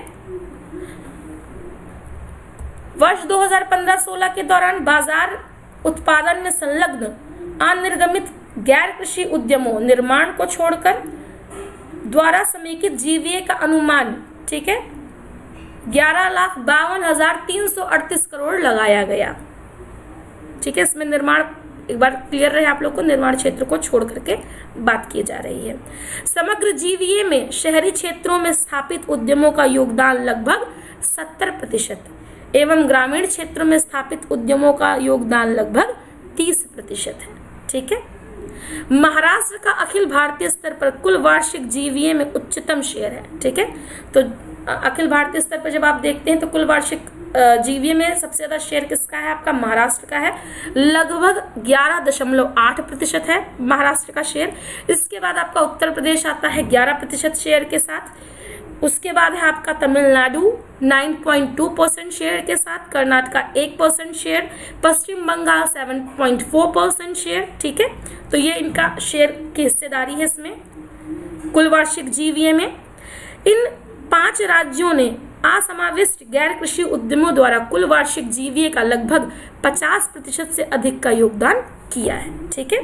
वर्ष 2015-16 के दौरान बाजार उत्पादन में संलग्न अनिर्गमित गैर कृषि उद्यमों निर्माण को छोड़कर द्वारा समेकित जीवीए का अनुमान, ठीक है, 11,52,338 करोड़ लगाया गया। ठीक है, इसमें निर्माण, एक बार क्लियर रहे आप लोग को, निर्माण क्षेत्र को छोड़ करके बात की जा रही है। समग्र जीवीए में शहरी क्षेत्रों में स्थापित उद्यमों का योगदान लगभग 70% एवं ग्रामीण क्षेत्रों में स्थापित उद्यमों का योगदान लगभग 30% है। ठीक है, महाराष्ट्र का अखिल भारतीय स्तर पर कुल वार्षिक जीवीए में उच्चतम शेयर है। ठीक है, तो अखिल भारतीय स्तर पर जब आप देखते हैं तो कुल वार्षिक जीवीए में सबसे ज्यादा शेयर किसका है? आपका महाराष्ट्र का है, लगभग 11.8% है महाराष्ट्र का शेयर। इसके बाद आपका उत्तर प्रदेश आता है 11% शेयर के साथ। उसके बाद है आपका तमिलनाडु 9.2% शेयर के साथ, कर्नाटका 1% शेयर, पश्चिम बंगाल 7.4% शेयर। ठीक है, तो ये इनका शेयर की हिस्सेदारी है इसमें कुल वार्षिक जीवीए में। इन 5 राज्यों ने असमाविष्ट गैर कृषि उद्यमों द्वारा कुल वार्षिक जीवीए का लगभग 50% से अधिक का योगदान किया है। ठीक है,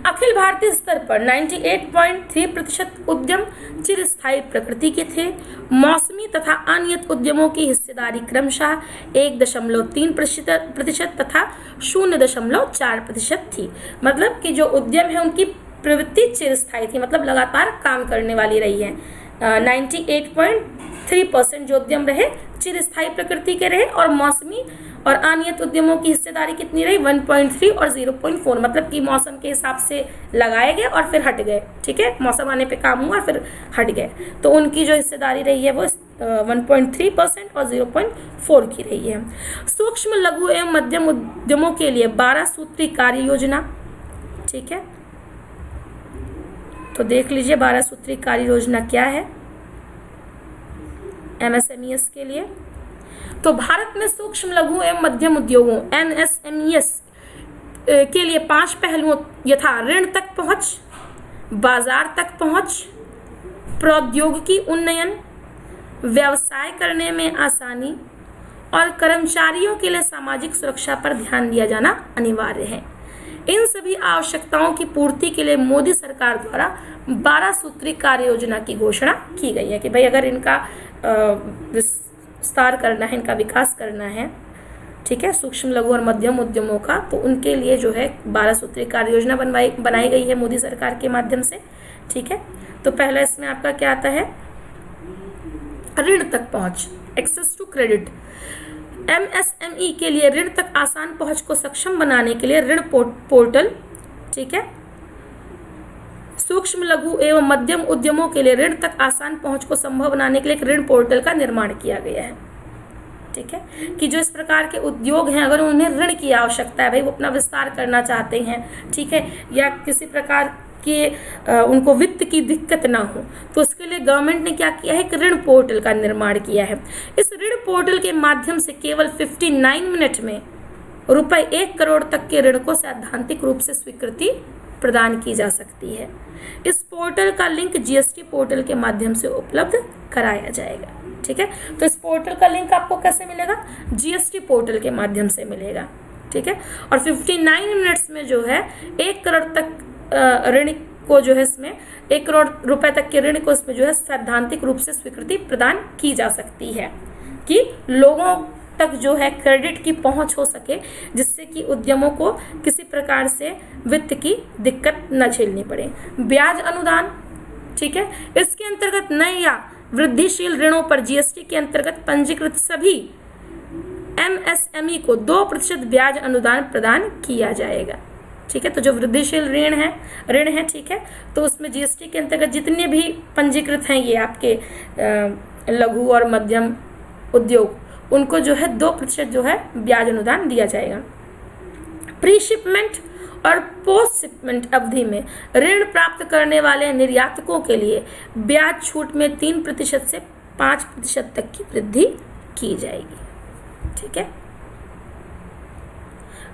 अखिल भारतीय स्तर पर 98.3% उद्यम चिरस्थायी प्रकृति के थे। मौसमी तथा अनियत उद्यमों की हिस्सेदारी क्रमशः 1.3% तथा 0.4% थी। मतलब कि जो उद्यम है उनकी प्रवृत्ति चिरस्थायी थी, मतलब लगातार काम करने वाली रही है। 98.3% जो उद्यम रहे चिरस्थायी प्रकृति के रहे, और मौसमी और अनियत उद्यमों की हिस्सेदारी कितनी रही? 1.3 और 0.4, मतलब कि मौसम के हिसाब से लगाए गए और फिर हट गए। ठीक है, मौसम आने पे काम हुआ और फिर हट गए, तो उनकी जो हिस्सेदारी रही है वो 1.3% और 0.4 की रही है। सूक्ष्म लघु एवं मध्यम उद्यमों के लिए 12 सूत्री कार्य योजना। ठीक है, तो देख लीजिए 12 सूत्री कार्य योजना क्या है MSMEs के लिए। तो भारत में सूक्ष्म लघु एवं मध्यम उद्योगों NSMEs के लिए 5 पहलुओं यथा ऋण तक पहुंच, बाजार तक पहुंच, प्रौद्योगिकी उन्नयन, व्यवसाय करने में आसानी और कर्मचारियों के लिए सामाजिक सुरक्षा पर ध्यान दिया जाना अनिवार्य है। इन सभी आवश्यकताओं की पूर्ति के लिए मोदी सरकार द्वारा 12 सूत्री कार्य योजना की घोषणा की गई है कि भाई अगर इनका विस्तार करना है, इनका विकास करना है, ठीक है, सूक्ष्म लघु और मध्यम उद्यमों का, तो उनके लिए जो है 12 सूत्री कार्य योजना बनाई गई है मोदी सरकार के माध्यम से। ठीक है, तो पहला इसमें आपका क्या आता है? ऋण तक पहुंच, एक्सेस टू क्रेडिट। MSME के लिए ऋण तक आसान पहुंच को सक्षम बनाने के लिए ऋण पोर्टल। ठीक है, सूक्ष्म लघु एवं मध्यम उद्यमों के लिए ऋण तक आसान पहुंच को संभव बनाने के लिए एक ऋण पोर्टल का निर्माण किया गया है। ठीक है, कि जो इस प्रकार के उद्योग हैं, अगर उन्हें ऋण की आवश्यकता है, भाई वो अपना विस्तार करना चाहते हैं, ठीक है, या किसी प्रकार के उनको वित्त की दिक्कत ना हो, तो उसके लिए गवर्नमेंट ने क्या किया है? एक ऋण पोर्टल का निर्माण किया है। इस ऋण पोर्टल के माध्यम से केवल 59 मिनट में रुपए 1 करोड़ तक के ऋण को सैद्धांतिक रूप से स्वीकृति प्रदान की जा सकती है। इस पोर्टल का लिंक GST पोर्टल के माध्यम से उपलब्ध कराया जाएगा। ठीक है, तो इस पोर्टल का लिंक आपको कैसे मिलेगा? GST पोर्टल के माध्यम से मिलेगा। ठीक है, और 59 मिनट्स में जो है 1 करोड़ तक ऋण को जो है इसमें 1 करोड़ रुपए तक के ऋण को इसमें जो है सैद्धांतिक रूप से स्वीकृति प्रदान की जा सकती है कि लोगों तक जो है क्रेडिट की पहुंच हो सके, जिससे कि उद्यमों को किसी प्रकार से वित्त की दिक्कत न झेलनी पड़े। ब्याज अनुदान, ठीक है, इसके अंतर्गत नए या वृद्धिशील ऋणों पर GST के अंतर्गत पंजीकृत सभी MSME को 2% ब्याज अनुदान प्रदान किया जाएगा। ठीक है, तो जो वृद्धिशील ऋण है, ठीक है, तो उसमें GST के अंतर्गत जितने भी पंजीकृत हैं ये आपके लघु और मध्यम उद्योग, उनको जो है 2% जो है ब्याज अनुदान दिया जाएगा। प्री शिपमेंट और पोस्ट शिपमेंट अवधि में ऋण प्राप्त करने वाले निर्यातकों के लिए ब्याज छूट में 3% से 5% तक की वृद्धि की जाएगी। ठीक है,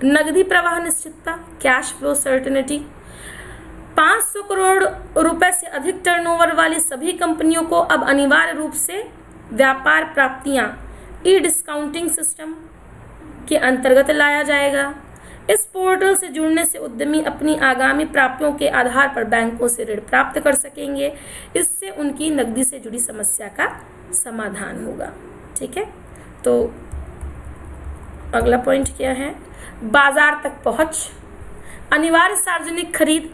नगदी प्रवाह निश्चितता, कैश फ्लो सर्टेनिटी। 500 करोड़ रुपए से अधिक टर्नओवर वाली सभी कंपनियों को अब अनिवार्य रूप से व्यापार प्राप्तियां डिस्काउंटिंग सिस्टम के अंतर्गत लाया जाएगा। इस पोर्टल से जुड़ने से उद्यमी अपनी आगामी प्राप्तियों के आधार पर बैंकों से ऋण प्राप्त कर सकेंगे। इससे उनकी नकदी से जुड़ी समस्या का समाधान होगा। ठीक है, तो अगला पॉइंट क्या है, बाजार तक पहुंच। अनिवार्य सार्वजनिक खरीद,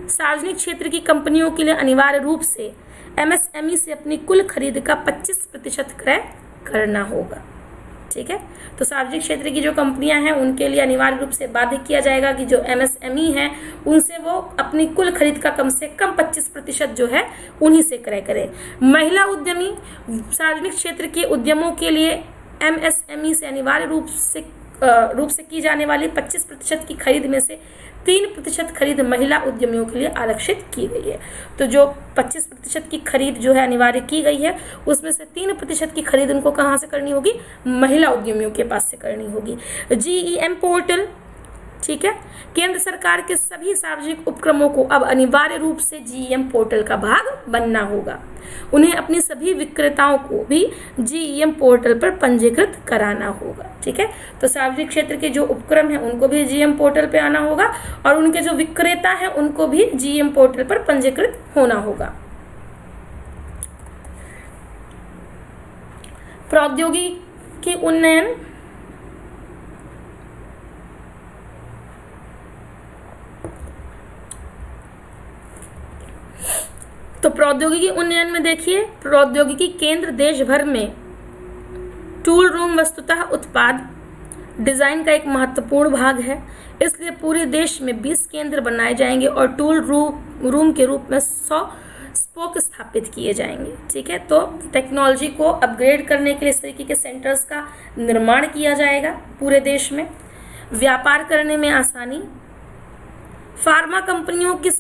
सार्वजनिक क्षेत्र की कंपनियों के लिए अनिवार्य रूप से एमएसएमई से अपनी कुल खरीद का 25% क्रय करना होगा। ठीक है, तो सार्वजनिक क्षेत्र की जो कंपनियां हैं उनके लिए अनिवार्य रूप से बाध्य किया जाएगा कि जो एमएसएमई हैं उनसे वो अपनी कुल खरीद का कम से कम 25% जो है उन्हीं से क्रय करें। महिला उद्यमी, सार्वजनिक क्षेत्र के उद्यमों के लिए एमएसएमई से अनिवार्य रूप से की जाने वाली 25% की खरीद में से 3% खरीद महिला उद्यमियों के लिए आरक्षित की गई है। तो जो 25% की खरीद जो है अनिवार्य की गई है उसमें से 3% की खरीद उनको कहाँ से करनी होगी, महिला उद्यमियों के पास से करनी होगी। जीईएम पोर्टल, ठीक है, केंद्र सरकार के सभी सार्वजनिक उपक्रमों को अब अनिवार्य रूप से जीईएम पोर्टल का भाग बनना होगा। उन्हें अपनी सभी विक्रेताओं को भी जीईएम पोर्टल पर पंजीकृत कराना होगा। ठीक है, तो सार्वजनिक क्षेत्र के जो उपक्रम हैं उनको भी जीईएम पोर्टल पे आना होगा और उनके जो विक्रेता हैं उनको भी जीईएम पोर्टल पर पंजीकृत होना होगा। प्रौद्योगिकी उन्नयन, तो प्रौद्योगिकी उन्नयन में देखिए, प्रौद्योगिकी केंद्र देश भर में टूल रूम वस्तुतः उत्पाद डिजाइन का एक महत्वपूर्ण भाग है, इसलिए पूरे देश में 20 केंद्र बनाए जाएंगे और टूल रूम के रूप में 100 स्पोक स्थापित किए जाएंगे। ठीक है, तो टेक्नोलॉजी को अपग्रेड करने के लिए इस तरीके के सेंटर्स का निर्माण किया जाएगा पूरे देश में। व्यापार करने में आसानी, फार्मा कंपनियों को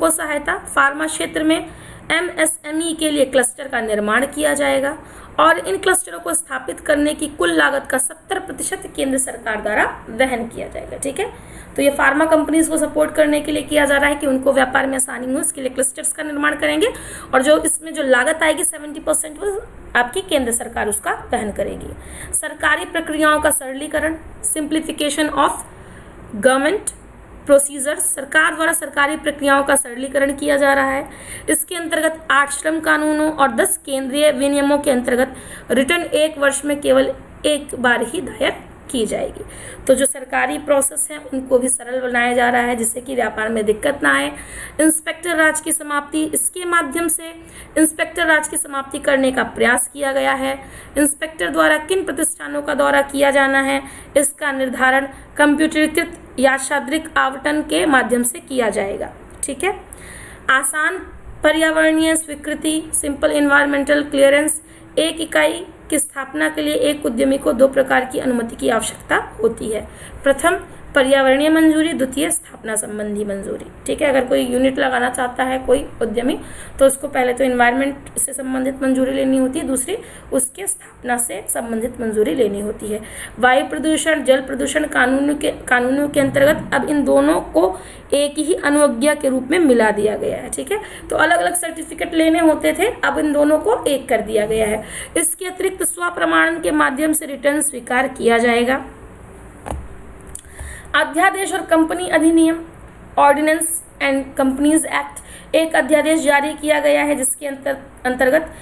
सहायता, फार्मा क्षेत्र में एमएसएमई के लिए क्लस्टर का निर्माण किया जाएगा और इन क्लस्टरों को स्थापित करने की कुल लागत का 70% केंद्र सरकार द्वारा वहन किया जाएगा। ठीक है, तो ये फार्मा कंपनीज को सपोर्ट करने के लिए किया जा रहा है कि उनको व्यापार में आसानी हो, इसके लिए क्लस्टर्स का निर्माण करेंगे और जो इसमें जो लागत आएगी 70% वो आपकी केंद्र सरकार उसका वहन करेगी। सरकारी प्रक्रियाओं का सरलीकरण, सिंप्लीफिकेशन ऑफ गवर्नमेंट प्रोसीजर्स, सरकार द्वारा सरकारी प्रक्रियाओं का सरलीकरण किया जा रहा है। इसके अंतर्गत 8 श्रम कानूनों और 10 केंद्रीय विनियमों के अंतर्गत रिटर्न 1 वर्ष में केवल एक बार ही दायर की जाएगी। तो जो सरकारी प्रोसेस है उनको भी सरल बनाया जा रहा है जिससे कि व्यापार में दिक्कत ना आए। इंस्पेक्टर राज की समाप्ति, इसके माध्यम से इंस्पेक्टर राज की समाप्ति करने का प्रयास किया गया है। इंस्पेक्टर द्वारा किन प्रतिष्ठानों का दौरा किया जाना है इसका निर्धारण कंप्यूटरीकृत यादृच्छिक आवंटन के माध्यम से किया जाएगा। ठीक है, आसान पर्यावरणीय स्वीकृति, सिंपल एनवायरमेंटल क्लियरेंस, एक इकाई की स्थापना के लिए एक उद्यमी को 2 प्रकार की अनुमति की आवश्यकता होती है। प्रथम पर्यावरणीय मंजूरी, द्वितीय स्थापना संबंधी मंजूरी। ठीक है, अगर कोई यूनिट लगाना चाहता है कोई उद्यमी तो उसको पहले तो एनवायरनमेंट से संबंधित मंजूरी लेनी होती है, दूसरी उसके स्थापना से संबंधित मंजूरी लेनी होती है। वायु प्रदूषण, जल प्रदूषण कानूनों के अंतर्गत अब इन दोनों को एक ही अनुज्ञा के रूप में मिला दिया गया है। ठीक है, तो अलग अलग सर्टिफिकेट लेने होते थे, अब इन दोनों को एक कर दिया गया है। इसके अतिरिक्त स्वप्रमाणन के माध्यम से रिटर्न स्वीकार किया जाएगा। अध्यादेश और कंपनी अधिनियम, ऑर्डिनेंस एंड कंपनीज एक्ट, एक अध्यादेश जारी किया गया है जिसके अंतर्गत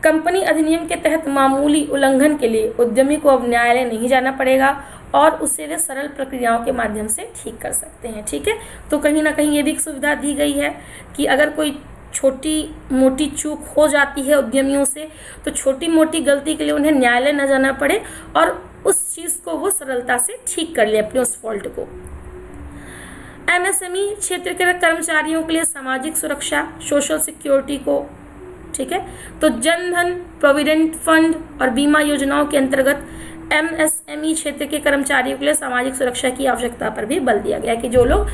कंपनी अधिनियम के तहत मामूली उल्लंघन के लिए उद्यमी को अब न्यायालय नहीं जाना पड़ेगा और उसे वे सरल प्रक्रियाओं के माध्यम से ठीक कर सकते हैं। ठीक है, तो कहीं ना कहीं ये भी एक सुविधा दी गई है कि अगर कोई छोटी मोटी चूक हो जाती है उद्यमियों से तो छोटी मोटी गलती के लिए उन्हें न्यायालय न जाना पड़े और उस चीज़ को वो सरलता से ठीक कर ले, अपने उस फॉल्ट को। एमएसएमई क्षेत्र के कर्मचारियों के लिए सामाजिक सुरक्षा, सोशल सिक्योरिटी को, ठीक है, तो जन धन, प्रोविडेंट फंड और बीमा योजनाओं के अंतर्गत एमएसएमई क्षेत्र के कर्मचारियों के लिए सामाजिक सुरक्षा की आवश्यकता पर भी बल दिया गया कि जो लोग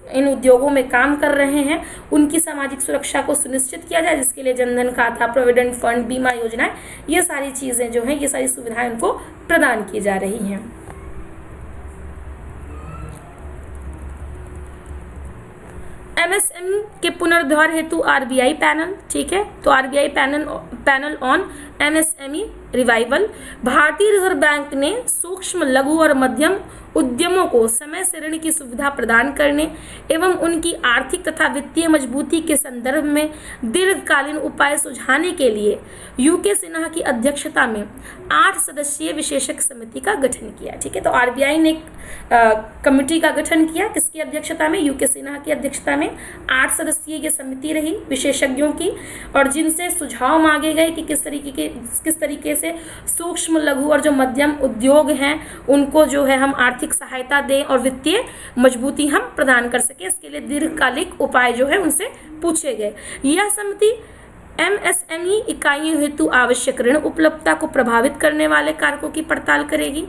इन उद्योगों में काम कर रहे हैं उनकी सामाजिक सुरक्षा को सुनिश्चित किया जाए, जिसके लिए जनधन खाता, प्रोविडेंट फंड, बीमा योजनाएं, ये सारी चीज़ें जो हैं, ये सारी सुविधाएं उनको प्रदान की जा रही हैं। एमएसएमई के पुनरुद्धार हेतु आरबीआई पैनल, ठीक है, तो RBI panel on MSME revival. भारतीय रिजर्व बैंक ने सूक्ष्म, लघु और मध्यम उद्यमों को समय से ऋण की सुविधा प्रदान करने एवं उनकी आर्थिक तथा वित्तीय मजबूती के संदर्भ में दीर्घकालीन उपाय सुझाने के लिए यूके सिन्हा की अध्यक्षता में 8 सदस्यीय विशेषज्ञ समिति का गठन किया। ठीक है, तो आरबीआई ने कमेटी का गठन किया, किसकी अध्यक्षता में? यूके सिन्हा की अध्यक्षता में 8 सदस्यीय ये समिति रही विशेषज्ञों की, और जिनसे सुझाव मांगे गए कि किस तरीके से सूक्ष्म, लघु और जो मध्यम उद्योग हैं उनको जो है हम आर्थिक सहायता दें और वित्तीय मजबूती हम प्रदान कर सके। इसके लिए दीर्घकालिक उपाय जो है उनसे पूछे गए। यह समिति एमएसएमई इकाइयों हेतु आवश्यक ऋण उपलब्धता को प्रभावित करने वाले कारकों की पड़ताल करेगी।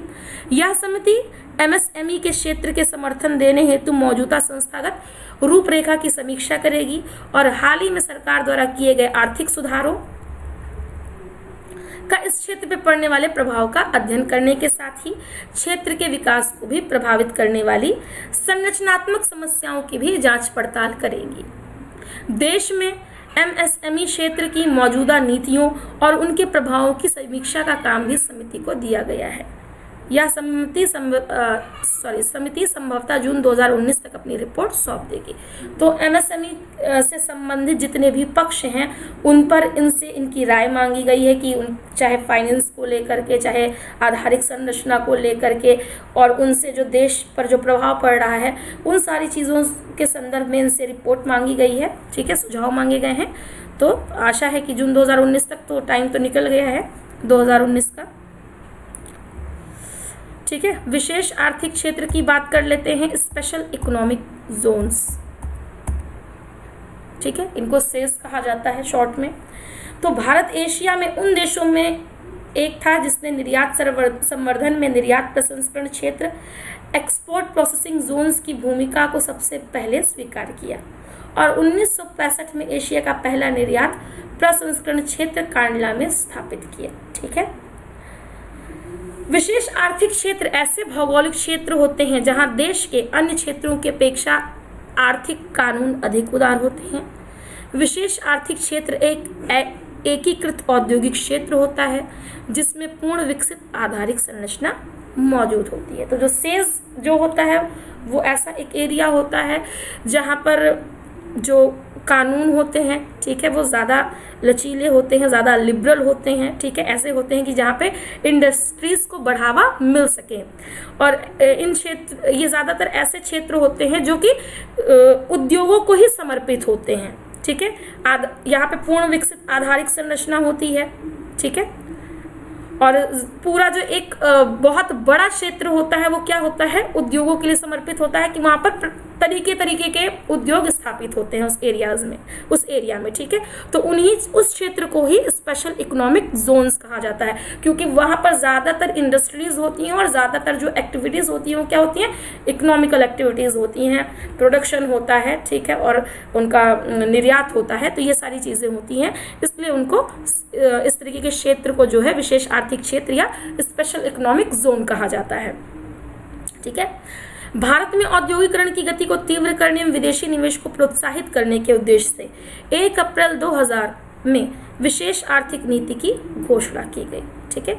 यह समिति एमएसएमई के क्षेत्र के समर्थन देने हेतु मौजूदा संस्थागत रूपरेखा की समीक्षा करेगी और हाल ही में सरकार द्वारा किए गए आर्थिक सुधारों का इस क्षेत्र पे पड़ने वाले प्रभाव का अध्ययन करने के साथ ही क्षेत्र के विकास को भी प्रभावित करने वाली संरचनात्मक समस्याओं की भी जांच पड़ताल करेगी। देश में एमएसएमई क्षेत्र की मौजूदा नीतियों और उनके प्रभावों की समीक्षा का काम भी समिति को दिया गया है। यह समिति संभवतः जून 2019 तक अपनी रिपोर्ट सौंप देगी। तो एमएसएमई से संबंधित जितने भी पक्ष हैं उन पर इनकी राय मांगी गई है कि चाहे फाइनेंस को लेकर के, चाहे आधारिक संरचना को लेकर के, और उनसे जो देश पर जो प्रभाव पड़ रहा है उन सारी चीज़ों के संदर्भ में इनसे रिपोर्ट मांगी गई है। ठीक है, सुझाव मांगे गए हैं। तो आशा है कि जून 2019 तक तो टाइम तो निकल गया है 2019 का। ठीक है, विशेष आर्थिक क्षेत्र की बात कर लेते हैं, स्पेशल इकोनॉमिक जोन्स। ठीक है, इनको सेस कहा जाता है शॉर्ट में। तो भारत एशिया में उन देशों में एक था जिसने निर्यात संवर्धन में निर्यात प्रसंस्करण क्षेत्र एक्सपोर्ट प्रोसेसिंग जोन्स की भूमिका को सबसे पहले स्वीकार किया और 1965 में एशिया का पहला निर्यात प्रसंस्करण क्षेत्र कांडला में स्थापित किया। ठीक है, विशेष आर्थिक क्षेत्र ऐसे भौगोलिक क्षेत्र होते हैं जहां देश के अन्य क्षेत्रों की अपेक्षा आर्थिक कानून अधिक उदार होते हैं। विशेष आर्थिक क्षेत्र एक एकीकृत औद्योगिक क्षेत्र होता है जिसमें पूर्ण विकसित आधारिक संरचना मौजूद होती है। तो जो सेज जो होता है वो ऐसा एक एरिया होता है जहां पर जो कानून होते हैं, ठीक है, वो ज़्यादा लचीले होते हैं, ज़्यादा लिबरल होते हैं। ठीक है, ऐसे होते हैं कि जहाँ पे इंडस्ट्रीज़ को बढ़ावा मिल सके। और ये ज़्यादातर ऐसे क्षेत्र होते हैं जो कि उद्योगों को ही समर्पित होते हैं। ठीक है, यहाँ पे पूर्ण विकसित आधारिक संरचना होती है। ठीक है, और पूरा जो एक बहुत बड़ा क्षेत्र होता है वो क्या होता है, उद्योगों के लिए समर्पित होता है कि वहाँ पर तरीके के उद्योग स्थापित होते हैं उस एरिया में। ठीक है, तो उस क्षेत्र को ही स्पेशल इकोनॉमिक जोन्स कहा जाता है क्योंकि वहाँ पर ज़्यादातर इंडस्ट्रीज होती हैं और ज़्यादातर जो एक्टिविटीज़ होती हैं वो क्या होती हैं, इकोनॉमिकल एक्टिविटीज़ होती हैं, प्रोडक्शन होता है। ठीक है, और उनका निर्यात होता है, तो ये सारी चीज़ें होती हैं, इसलिए उनको इस तरीके के क्षेत्र को जो है विशेष आर्थिक क्षेत्र या स्पेशल इकोनॉमिक जोन कहा जाता है। ठीक है, भारत में औद्योगिकरण की गति को तीव्र करने में विदेशी निवेश को प्रोत्साहित करने के उद्देश्य से 1 अप्रैल 2000 में विशेष आर्थिक नीति की घोषणा की गई। ठीक है,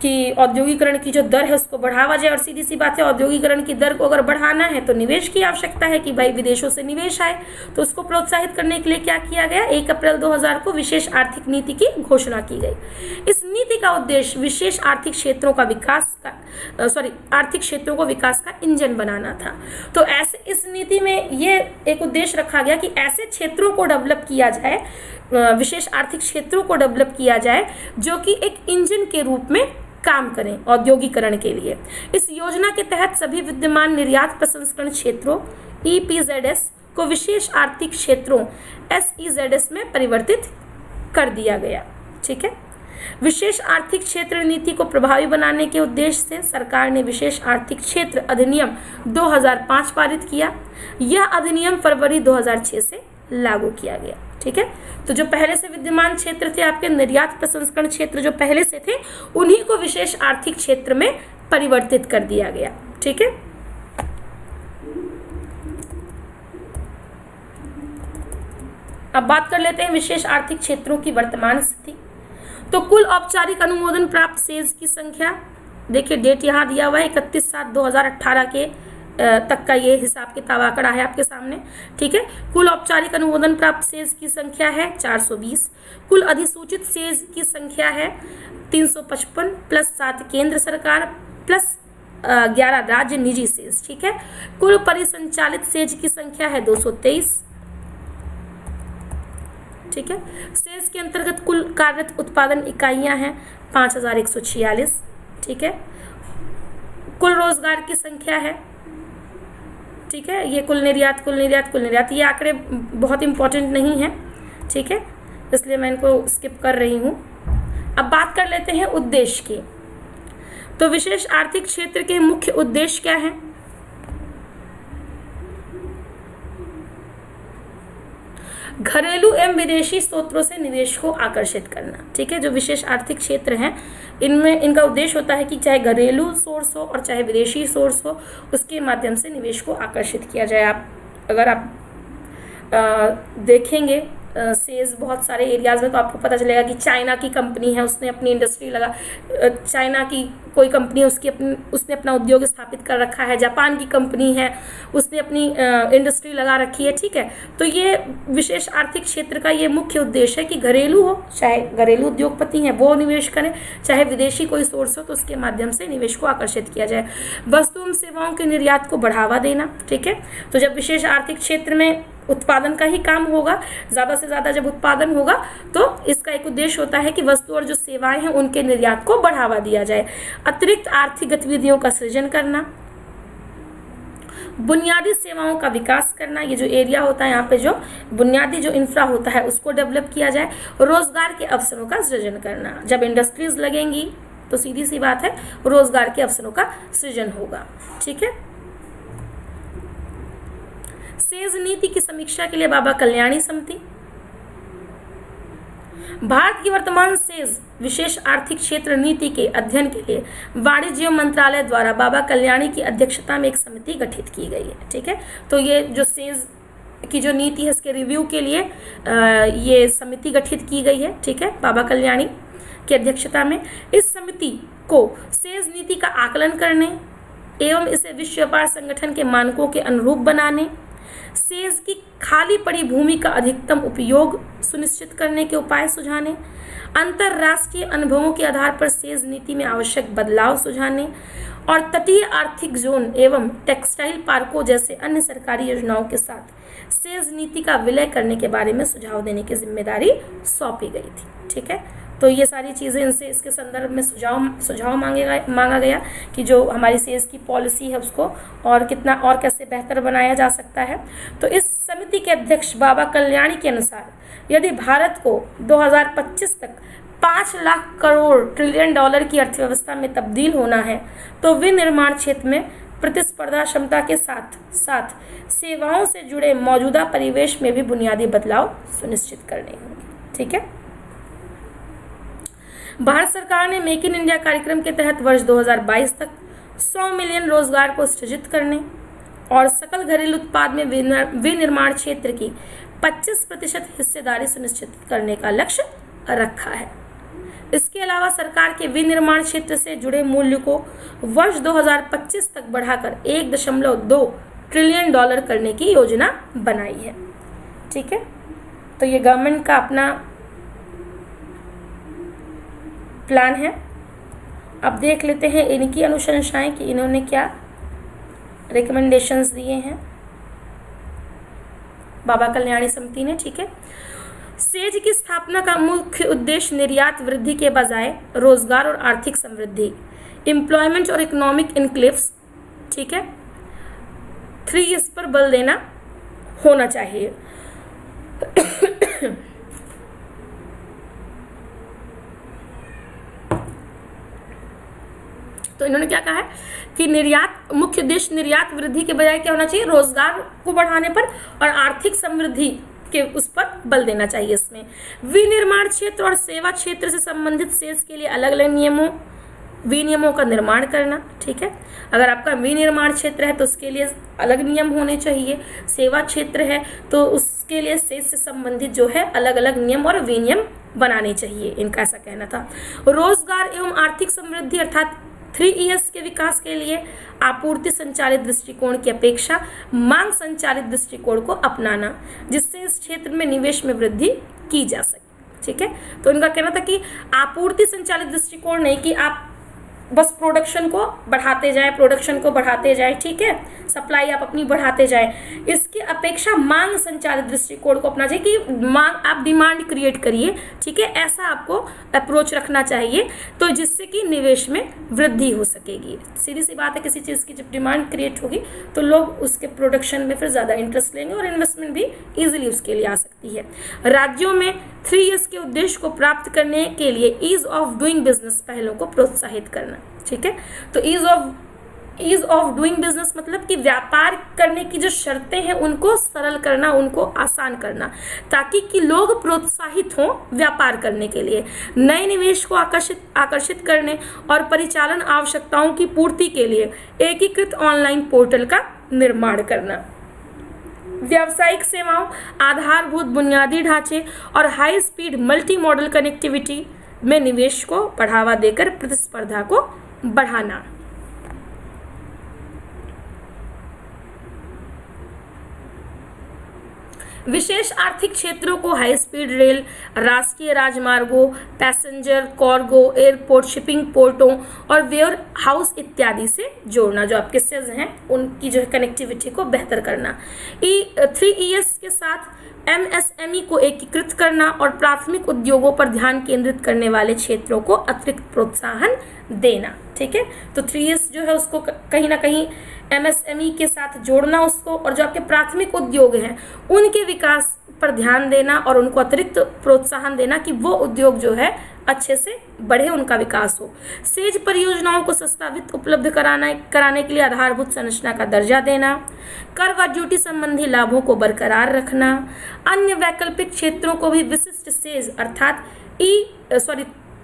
कि औद्योगिकरण की जो दर है उसको बढ़ावा जाए, और सीधी सी बात है औद्योगिकरण की दर को अगर बढ़ाना है तो निवेश की आवश्यकता है कि भाई विदेशों से निवेश आए। तो उसको प्रोत्साहित करने के लिए क्या किया गया, 1 अप्रैल 2000 को विशेष आर्थिक नीति की घोषणा की गई। इस नीति का उद्देश्य विशेष आर्थिक क्षेत्रों का आर्थिक क्षेत्रों को विकास का इंजन बनाना था। तो ऐसे इस नीति में ये एक उद्देश्य रखा गया कि ऐसे क्षेत्रों को डेवलप किया जाए, विशेष आर्थिक क्षेत्रों को डेवलप किया जाए जो कि एक इंजन के रूप में काम करें औद्योगिकरण के लिए। इस योजना के तहत सभी विद्यमान निर्यात प्रसंस्करण क्षेत्रों EPZS को विशेष आर्थिक क्षेत्रों SEZS में परिवर्तित कर दिया गया। ठीक है, विशेष आर्थिक क्षेत्र नीति को प्रभावी बनाने के उद्देश्य से सरकार ने विशेष आर्थिक क्षेत्र अधिनियम 2005 पारित किया। यह अधिनियम फरवरी 2006 से लागू किया गया। ठीक है, तो जो पहले से विद्यमान क्षेत्र थे आपके निर्यात प्रसंस्करण क्षेत्र जो पहले से थे उन्हीं को विशेष आर्थिक क्षेत्र में परिवर्तित कर दिया गया। ठीक है, अब बात कर लेते हैं विशेष आर्थिक क्षेत्रों की वर्तमान स्थिति। तो कुल औपचारिक अनुमोदन प्राप्त सेज की संख्या देखिए डेट यहाँ दिया हुआ है 31/7/2018 के तक का ये हिसाब किताब आंकड़ा है आपके सामने। ठीक है, कुल औपचारिक अनुमोदन प्राप्त सेज की संख्या है 420। कुल अधिसूचित सेज की संख्या है 355 प्लस 7 केंद्र सरकार प्लस 11 राज्य निजी सेज। ठीक है, कुल परिसंचालित सेज की संख्या है 223। ठीक है, सेज के अंतर्गत कुल कार्यरत उत्पादन इकाइयां हैं 5146। ठीक है, कुल रोजगार की संख्या है। ठीक है, ये कुल निर्यात ये आंकड़े बहुत इंपॉर्टेंट नहीं है। ठीक है, इसलिए मैं इनको स्किप कर रही हूँ। अब बात कर लेते हैं उद्देश्य की। तो विशेष आर्थिक क्षेत्र के मुख्य उद्देश्य क्या है? घरेलू एवं विदेशी स्रोतों से निवेश को आकर्षित करना। ठीक है, जो विशेष आर्थिक क्षेत्र हैं इनमें इनका उद्देश्य होता है कि चाहे घरेलू सोर्स हो और चाहे विदेशी सोर्स हो, उसके माध्यम से निवेश को आकर्षित किया जाए। अगर आप देखेंगे सेज बहुत सारे एरियाज़ में, तो आपको पता चलेगा कि चाइना की कंपनी है, उसने अपनी इंडस्ट्री चाइना की कोई कंपनी उसने अपना उद्योग स्थापित कर रखा है। जापान की कंपनी है, उसने अपनी इंडस्ट्री लगा रखी है। ठीक है, तो ये विशेष आर्थिक क्षेत्र का ये मुख्य उद्देश्य है कि घरेलू हो, चाहे घरेलू उद्योगपति हैं वो निवेश करें, चाहे विदेशी कोई सोर्स हो तो उसके माध्यम से निवेश को आकर्षित किया जाए। वस्तु एवं सेवाओं के निर्यात को बढ़ावा देना। ठीक है, तो जब विशेष आर्थिक क्षेत्र में उत्पादन का ही काम होगा, ज़्यादा से ज़्यादा जब उत्पादन होगा तो इसका एक उद्देश्य होता है कि वस्तु और जो सेवाएं हैं उनके निर्यात को बढ़ावा दिया जाए। अतिरिक्त आर्थिक गतिविधियों का सृजन करना, बुनियादी सेवाओं का विकास करना, ये जो एरिया होता है यहाँ पे जो बुनियादी जो इंफ्रा होता है उसको डेवलप किया जाए। रोजगार के अवसरों का सृजन करना, जब इंडस्ट्रीज लगेंगी तो सीधी सी बात है रोजगार के अवसरों का सृजन होगा। ठीक है, सेज नीति की समीक्षा के लिए बाबा कल्याणी समिति। भारत की वर्तमान सेज विशेष आर्थिक क्षेत्र नीति के अध्ययन के लिए वाणिज्य मंत्रालय द्वारा बाबा कल्याणी की अध्यक्षता में एक समिति गठित की गई है। ठीक है, तो ये जो सेज की जो नीति है इसके रिव्यू के लिए ये समिति गठित की गई है। ठीक है, बाबा कल्याणी की अध्यक्षता में। इस समिति को सेज नीति का आकलन करने एवं इसे विश्व व्यापार संगठन के मानकों के अनुरूप बनाने, सेज की खाली पड़ी भूमि का अधिकतम उपयोग सुनिश्चित करने के उपाय सुझाने, अंतरराष्ट्रीय अनुभवों के आधार पर सेज नीति में आवश्यक बदलाव सुझाने और तटीय आर्थिक जोन एवं टेक्सटाइल पार्कों जैसे अन्य सरकारी योजनाओं के साथ सेज नीति का विलय करने के बारे में सुझाव देने की जिम्मेदारी सौंपी गई थी। ठीक है, तो ये सारी चीज़ें इनसे इसके संदर्भ में सुझाव मांगा गया कि जो हमारी सेज की पॉलिसी है उसको और कितना और कैसे बेहतर बनाया जा सकता है। तो इस समिति के अध्यक्ष बाबा कल्याणी के अनुसार यदि भारत को 2025 तक 5 लाख करोड़ ट्रिलियन डॉलर की अर्थव्यवस्था में तब्दील होना है तो विनिर्माण क्षेत्र में प्रतिस्पर्धा क्षमता के साथ साथ सेवाओं से जुड़े मौजूदा परिवेश में भी बुनियादी बदलाव सुनिश्चित करने होंगे। ठीक है, भारत सरकार ने मेक इन इंडिया कार्यक्रम के तहत वर्ष 2022 तक 100 मिलियन रोजगार को सृजित करने और सकल घरेलू उत्पाद में विनिर्माण क्षेत्र की 25% हिस्सेदारी सुनिश्चित करने का लक्ष्य रखा है। इसके अलावा सरकार के विनिर्माण क्षेत्र से जुड़े मूल्य को वर्ष 2025 तक बढ़ाकर 1.2 ट्रिलियन डॉलर करने की योजना बनाई है। ठीक है, तो ये गवर्नमेंट का अपना प्लान है। अब देख लेते हैं इनकी अनुशंसाएं कि इन्होंने क्या रिकमेंडेशंस दिए हैं बाबा कल्याणी समिति ने। ठीक है, सेज की स्थापना का मुख्य उद्देश्य निर्यात वृद्धि के बजाय रोजगार और आर्थिक समृद्धि, एम्प्लॉयमेंट और इकोनॉमिक इनक्लेव्स, ठीक है, 3 इस पर बल देना होना चाहिए। तो इन्होंने क्या कहा है कि निर्यात मुख्य उद्देश्य निर्यात वृद्धि के बजाय क्या होना चाहिए, रोजगार को बढ़ाने पर और आर्थिक समृद्धि के उस पर बल देना चाहिए। इसमें विनिर्माण क्षेत्र और सेवा क्षेत्र से संबंधित सेज के लिए अलग अलग विनियमों का निर्माण करना। ठीक है, अगर आपका विनिर्माण क्षेत्र है तो उसके लिए अलग नियम होने चाहिए, सेवा क्षेत्र है तो उसके लिए सेज से संबंधित जो है अलग अलग नियम और विनियम बनाने चाहिए, इनका ऐसा कहना था। रोजगार एवं आर्थिक समृद्धि अर्थात 3 के विकास के लिए आपूर्ति संचालित दृष्टिकोण की अपेक्षा मांग संचालित दृष्टिकोण को अपनाना, जिससे इस क्षेत्र में निवेश में वृद्धि की जा सके। ठीक है, तो इनका कहना था कि आपूर्ति संचालित दृष्टिकोण नहीं कि आप बस प्रोडक्शन को बढ़ाते जाएं, ठीक है, सप्लाई आप अपनी बढ़ाते जाएं। इसकी अपेक्षा मांग संचालित दृष्टिकोण को अपना चाहिए कि मांग, आप डिमांड क्रिएट करिए, ठीक है, ऐसा आपको अप्रोच रखना चाहिए, तो जिससे कि निवेश में वृद्धि हो सकेगी। सीधी सी बात है, किसी चीज़ की जब डिमांड क्रिएट होगी तो लोग उसके प्रोडक्शन में फिर ज़्यादा इंटरेस्ट लेंगे और इन्वेस्टमेंट भी ईजिली उसके लिए आ सकती है। राज्यों में 3 के उद्देश्य को प्राप्त करने के लिए ईज ऑफ डूइंग बिजनेस पहलों को प्रोत्साहित करना। ठीक है, तो ईज ऑफ डूइंग बिजनेस मतलब कि व्यापार करने की जो शर्तें हैं उनको सरल करना, उनको आसान करना, ताकि कि लोग प्रोत्साहित हों व्यापार करने के लिए। नए निवेश को आकर्षित करने और परिचालन आवश्यकताओं की पूर्ति के लिए एकीकृत ऑनलाइन पोर्टल का निर्माण करना। व्यावसायिक सेवाओं, आधारभूत बुनियादी ढांचे और high speed multi modal connectivity में निवेश को बढ़ावा देकर प्रतिस्पर्धा को बढ़ाना। विशेष आर्थिक क्षेत्रों को हाई स्पीड रेल, राष्ट्रीय राजमार्गों, पैसेंजर, कार्गो, एयरपोर्ट, शिपिंग पोर्टों और वेयर हाउस इत्यादि से जोड़ना। जो आपके सेज हैं उनकी जो है कनेक्टिविटी को बेहतर करना। 3 के साथ MSME को एकीकृत करना और प्राथमिक उद्योगों पर ध्यान केंद्रित करने वाले क्षेत्रों को अतिरिक्त प्रोत्साहन देना। ठीक है, तो 3 जो है उसको कहीं ना कहीं MSME के साथ जोड़ना उसको, और जो आपके प्राथमिक उद्योग हैं उनके विकास पर ध्यान देना और उनको अतिरिक्त प्रोत्साहन देना कि वो उद्योग जो है अच्छे से बढ़े, उनका विकास हो। सेज परियोजनाओं को सस्ता वित्त उपलब्ध कराने के लिए आधारभूत संरचना का दर्जा देना, कर व ड्यूटी संबंधी लाभों को बरकरार रखना, अन्य वैकल्पिक क्षेत्रों को भी विशिष्ट सेज अर्थात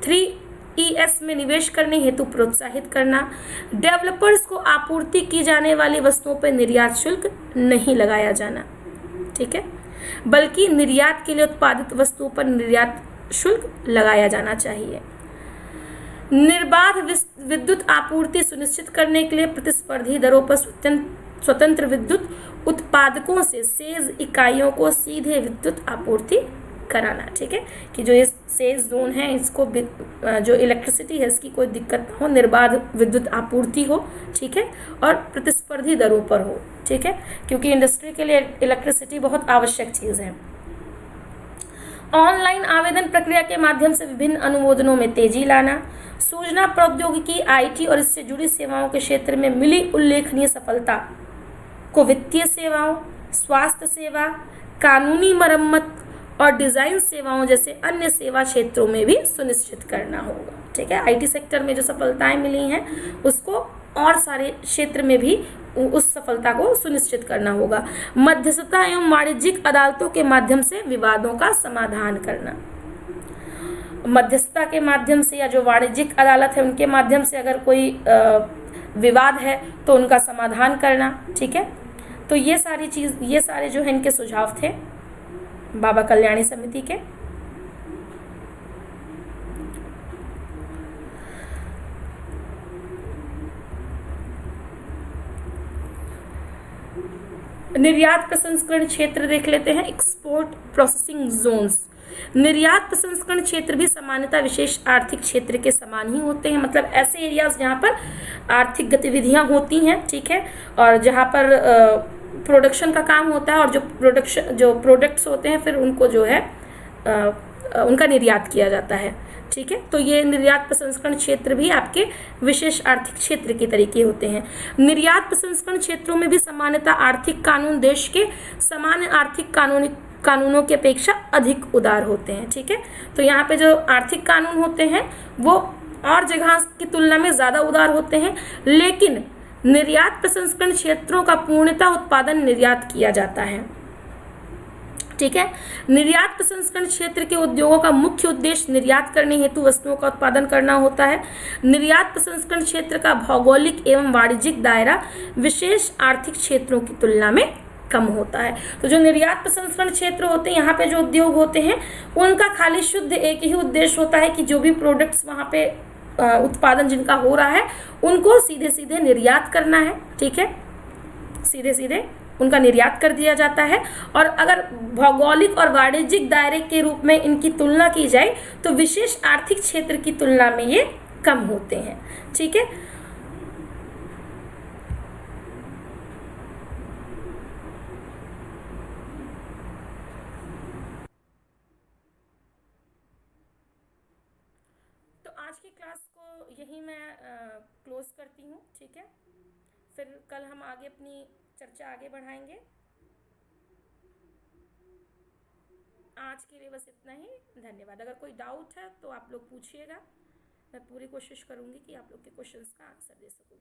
3ES में निवेश करने हेतु प्रोत्साहित करना। डेवलपर्स को आपूर्ति की जाने वाली वस्तुओं पर निर्यात शुल्क नहीं लगाया जाना, ठीक है, बल्कि निर्यात के लिए उत्पादित वस्तुओं पर निर्यात शुल्क लगाया जाना चाहिए। निर्बाध विद्युत आपूर्ति सुनिश्चित करने के लिए प्रतिस्पर्धी दरों पर स्वतंत्र विद्युत उत्पादकों से सेज इकाइयों को सीधे विद्युत आपूर्ति कराना। ठीक है, कि जो ये सेज जोन है इसको जो इलेक्ट्रिसिटी है इसकी कोई दिक्कत ना हो, निर्बाध विद्युत आपूर्ति हो, ठीक है, और प्रतिस्पर्धी दरों पर हो। ठीक है, क्योंकि इंडस्ट्री के लिए इलेक्ट्रिसिटी बहुत आवश्यक चीज़ है। ऑनलाइन आवेदन प्रक्रिया के माध्यम से विभिन्न अनुमोदनों में तेजी लाना। सूचना प्रौद्योगिकी, IT और इससे जुड़ी सेवाओं के क्षेत्र में मिली उल्लेखनीय सफलता को वित्तीय सेवाओं, स्वास्थ्य सेवा, कानूनी मरम्मत और डिज़ाइन सेवाओं जैसे अन्य सेवा क्षेत्रों में भी सुनिश्चित करना होगा। ठीक है, IT सेक्टर में जो सफलताएं मिली हैं उसको और सारे क्षेत्र में भी उस सफलता को सुनिश्चित करना होगा। मध्यस्थता एवं वाणिज्यिक अदालतों के माध्यम से विवादों का समाधान करना। मध्यस्थता के माध्यम से या जो वाणिज्यिक अदालत है उनके माध्यम से अगर कोई विवाद है तो उनका समाधान करना। ठीक है, तो ये सारे जो है इनके सुझाव थे बाबा कल्याणी समिति के। निर्यात प्रसंस्करण क्षेत्र देख लेते हैं। Export processing zones. निर्यात प्रसंस्करण क्षेत्र भी सामान्यतः विशेष आर्थिक क्षेत्र के समान ही होते हैं, मतलब ऐसे एरियाज जहाँ पर आर्थिक गतिविधियाँ होती हैं, ठीक है, और जहाँ पर प्रोडक्शन का काम होता है और जो प्रोडक्ट्स होते हैं फिर उनको जो है उनका निर्यात किया जाता है। ठीक है, तो ये निर्यात प्रसंस्करण क्षेत्र भी आपके विशेष आर्थिक क्षेत्र के तरीके होते हैं। निर्यात प्रसंस्करण क्षेत्रों में भी सामान्यतः आर्थिक कानून देश के सामान्य आर्थिक कानूनों की अपेक्षा अधिक उदार होते हैं। ठीक है, तो यहाँ पे जो आर्थिक कानून होते हैं वो और जगह की तुलना में ज़्यादा उदार होते हैं, लेकिन निर्यात प्रसंस्करण क्षेत्रों का पूर्णतः उत्पादन निर्यात किया जाता है। ठीक है, निर्यात प्रसंस्करण क्षेत्र के उद्योगों का मुख्य उद्देश्य निर्यात करने हेतु वस्तुओं का उत्पादन करना होता है। निर्यात प्रसंस्करण क्षेत्र का भौगोलिक एवं वाणिज्यिक दायरा विशेष आर्थिक क्षेत्रों की तुलना में कम होता है। तो जो निर्यात प्रसंस्करण क्षेत्र होते हैं, यहाँ पे जो उद्योग होते हैं उनका खाली शुद्ध एक ही उद्देश्य होता है कि जो भी प्रोडक्ट्स वहाँ पे उत्पादन जिनका हो रहा है उनको सीधे सीधे निर्यात करना है, ठीक है, सीधे सीधे उनका निर्यात कर दिया जाता है। और अगर भौगोलिक और वाणिज्यिक दायरे के रूप में इनकी तुलना की जाए तो विशेष आर्थिक क्षेत्र की तुलना में ये कम होते हैं, ठीक है। तो आज की क्लास को यही मैं क्लोज करती हूँ, ठीक है। फिर कल हम आगे अपनी चर्चा आगे बढ़ाएंगे। आज के लिए बस इतना ही, धन्यवाद। अगर कोई डाउट है तो आप लोग पूछिएगा, मैं पूरी कोशिश करूँगी कि आप लोग के क्वेश्चंस का आंसर दे सकूँ।